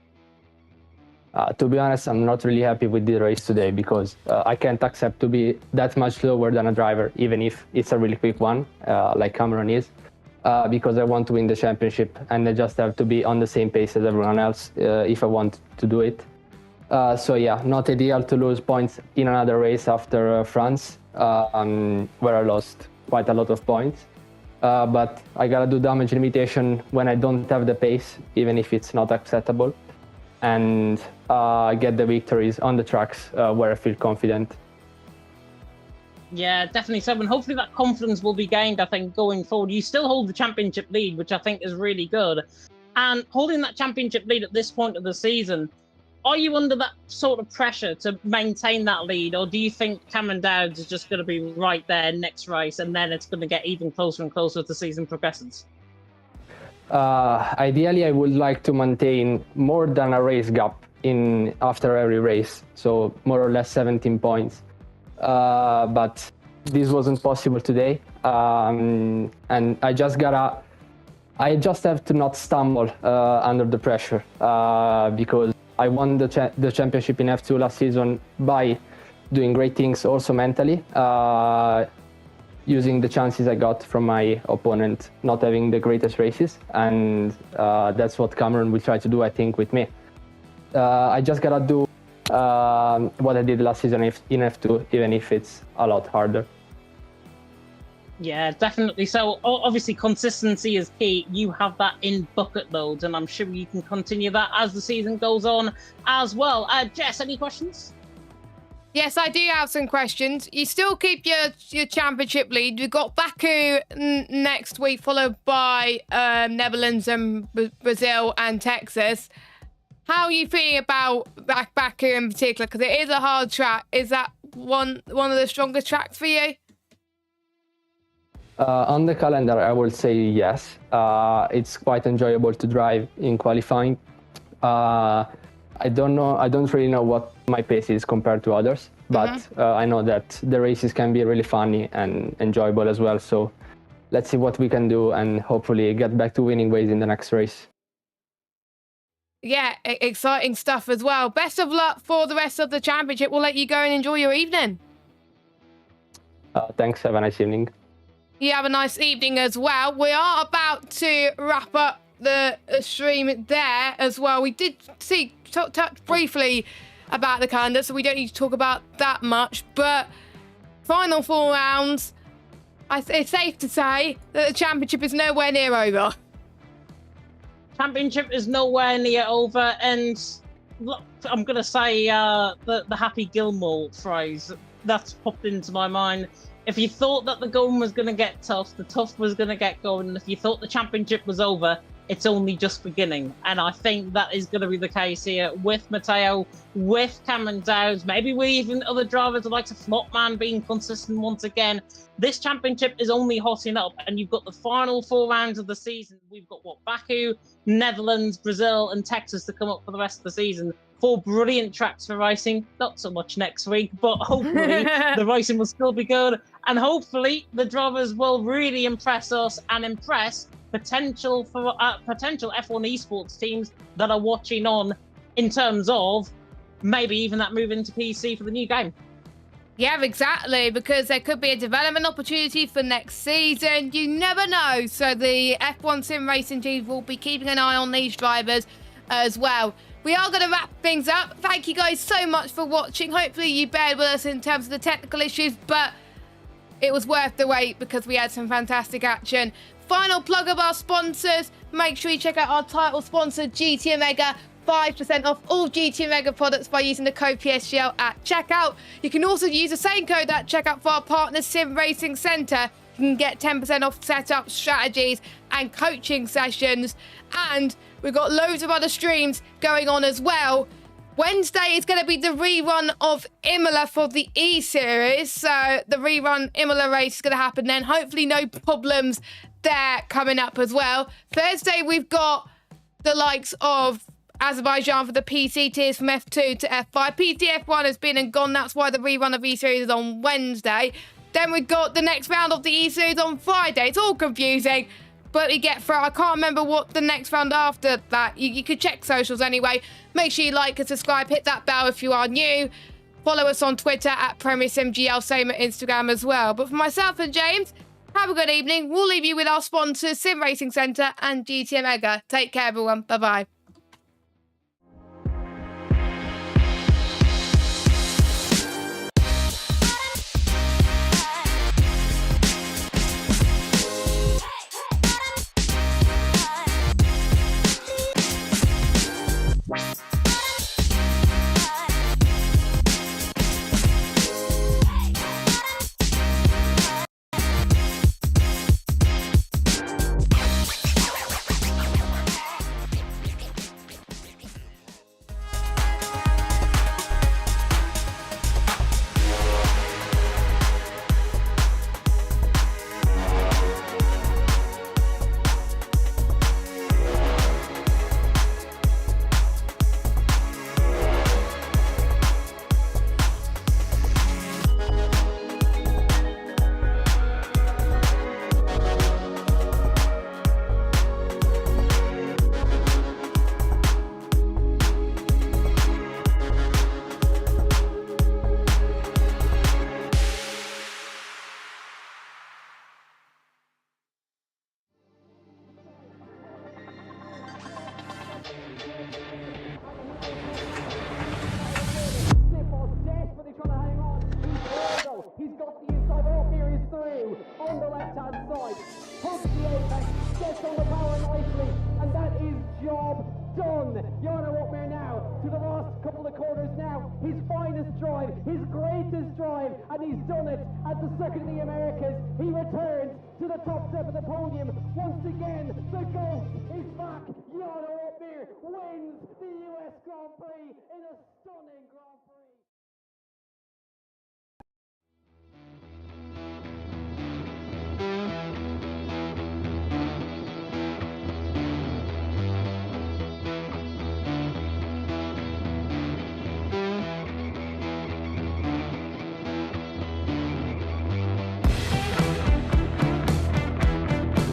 To be honest, I'm not really happy with the race today because I can't accept to be that much slower than a driver, even if it's a really quick one, like Cameron is. Because I want to win the championship and I just have to be on the same pace as everyone else if I want to do it. So yeah, not ideal to lose points in another race after France, where I lost quite a lot of points. But I gotta do damage limitation when I don't have the pace, even if it's not acceptable, and get the victories on the tracks where I feel confident. Yeah, definitely so. And hopefully that confidence will be gained, I think, going forward. You still hold the championship lead, which I think is really good. And holding that championship lead at this point of the season, are you under that sort of pressure to maintain that lead? Or do you think Cameron Dowds is just going to be right there next race and then it's going to get even closer and closer as the season progresses? Ideally, I would like to maintain more than a race gap after every race. So more or less 17 points. But this wasn't possible today, and I just have to not stumble under the pressure because I won the championship in F2 last season by doing great things also mentally, using the chances I got from my opponent not having the greatest races, and that's what Cameron will try to do, I think, with me. I just gotta do what I did last season in F2, even if it's a lot harder. Yeah, definitely. So obviously consistency is key. You have that in bucket loads, and I'm sure you can continue that as the season goes on as well. Jess, any questions? Yes, I do have some questions. You still keep your championship lead. We've got Baku next week, followed by Netherlands and Brazil and Texas. How are you feeling about Baku in particular? Because it is a hard track. Is that one of the strongest tracks for you? On the calendar, I will say yes. It's quite enjoyable to drive in qualifying. I don't really know what my pace is compared to others, but I know that the races can be really funny and enjoyable as well. So let's see what we can do and hopefully get back to winning ways in the next race. Yeah, exciting stuff as well. Best of luck for the rest of the championship. We'll let you go and enjoy your evening. Thanks. Have a nice evening. You have a nice evening as well. We are about to wrap up the stream there as well. We did touch briefly about the calendar, so we don't need to talk about that much. But final 4 rounds, it's safe to say that the championship is nowhere near over. Championship is nowhere near over, and look, I'm going to say the Happy Gilmore phrase that's popped into my mind. If you thought that the going was going to get tough, the tough was going to get going, and if you thought the championship was over, it's only just beginning. And I think that is going to be the case here with Matteo, with Cameron Dowd, maybe with even other drivers like Flopman being consistent once again. This championship is only hotting up, and you've got the final 4 rounds of the season. We've got Baku, Netherlands, Brazil, and Texas to come up for the rest of the season. 4 brilliant tracks for racing. Not so much next week, but hopefully the racing will still be good. And hopefully the drivers will really impress us and impress potential F1 esports teams that are watching on, in terms of maybe even that move into PC for the new game. Yeah, exactly, because there could be a development opportunity for next season. You never know. So the F1 sim racing teams will be keeping an eye on these drivers as well. We are going to wrap things up. Thank you guys so much for watching. Hopefully you bared with us in terms of the technical issues, but it was worth the wait because we had some fantastic action. Final plug of our sponsors. Make sure you check out our title sponsor, GT Omega. 5% off all GT Omega products by using the code PSGL at checkout. You can also use the same code at checkout for our partner Sim Racing Centre. You can get 10% off setup, strategies and coaching sessions. And we've got loads of other streams going on as well. Wednesday is going to be the rerun of Imola for the E-Series. So the rerun Imola race is going to happen then. Hopefully no problems there coming up as well. Thursday we've got the likes of Azerbaijan for the PC tiers from F2 to F5. PTF1 has been and gone. That's why the rerun of E-Series is on Wednesday. Then we've got the next round of the E-Series on Friday. It's all confusing, but you get through. I can't remember what the next round after that. You could check socials anyway. Make sure you like and subscribe. Hit that bell if you are new. Follow us on Twitter at PremierSimGL. Same at Instagram as well. But for myself and James, have a good evening. We'll leave you with our sponsors, Sim Racing Centre and GT Omega. Take care, everyone. Bye-bye. He's got the inside, oh, here he's through, on the left-hand side, hooks the apex, gets on the power nicely, and that is job done. Jarno Opmeer now, to the last couple of corners now, his finest drive, his greatest drive, and he's done it at the Circuit of the Americas. He returns to the top step of the podium. Once again, the GOAT is back. Jarno Opmeer wins the US Grand Prix in a stunning Grand Prix.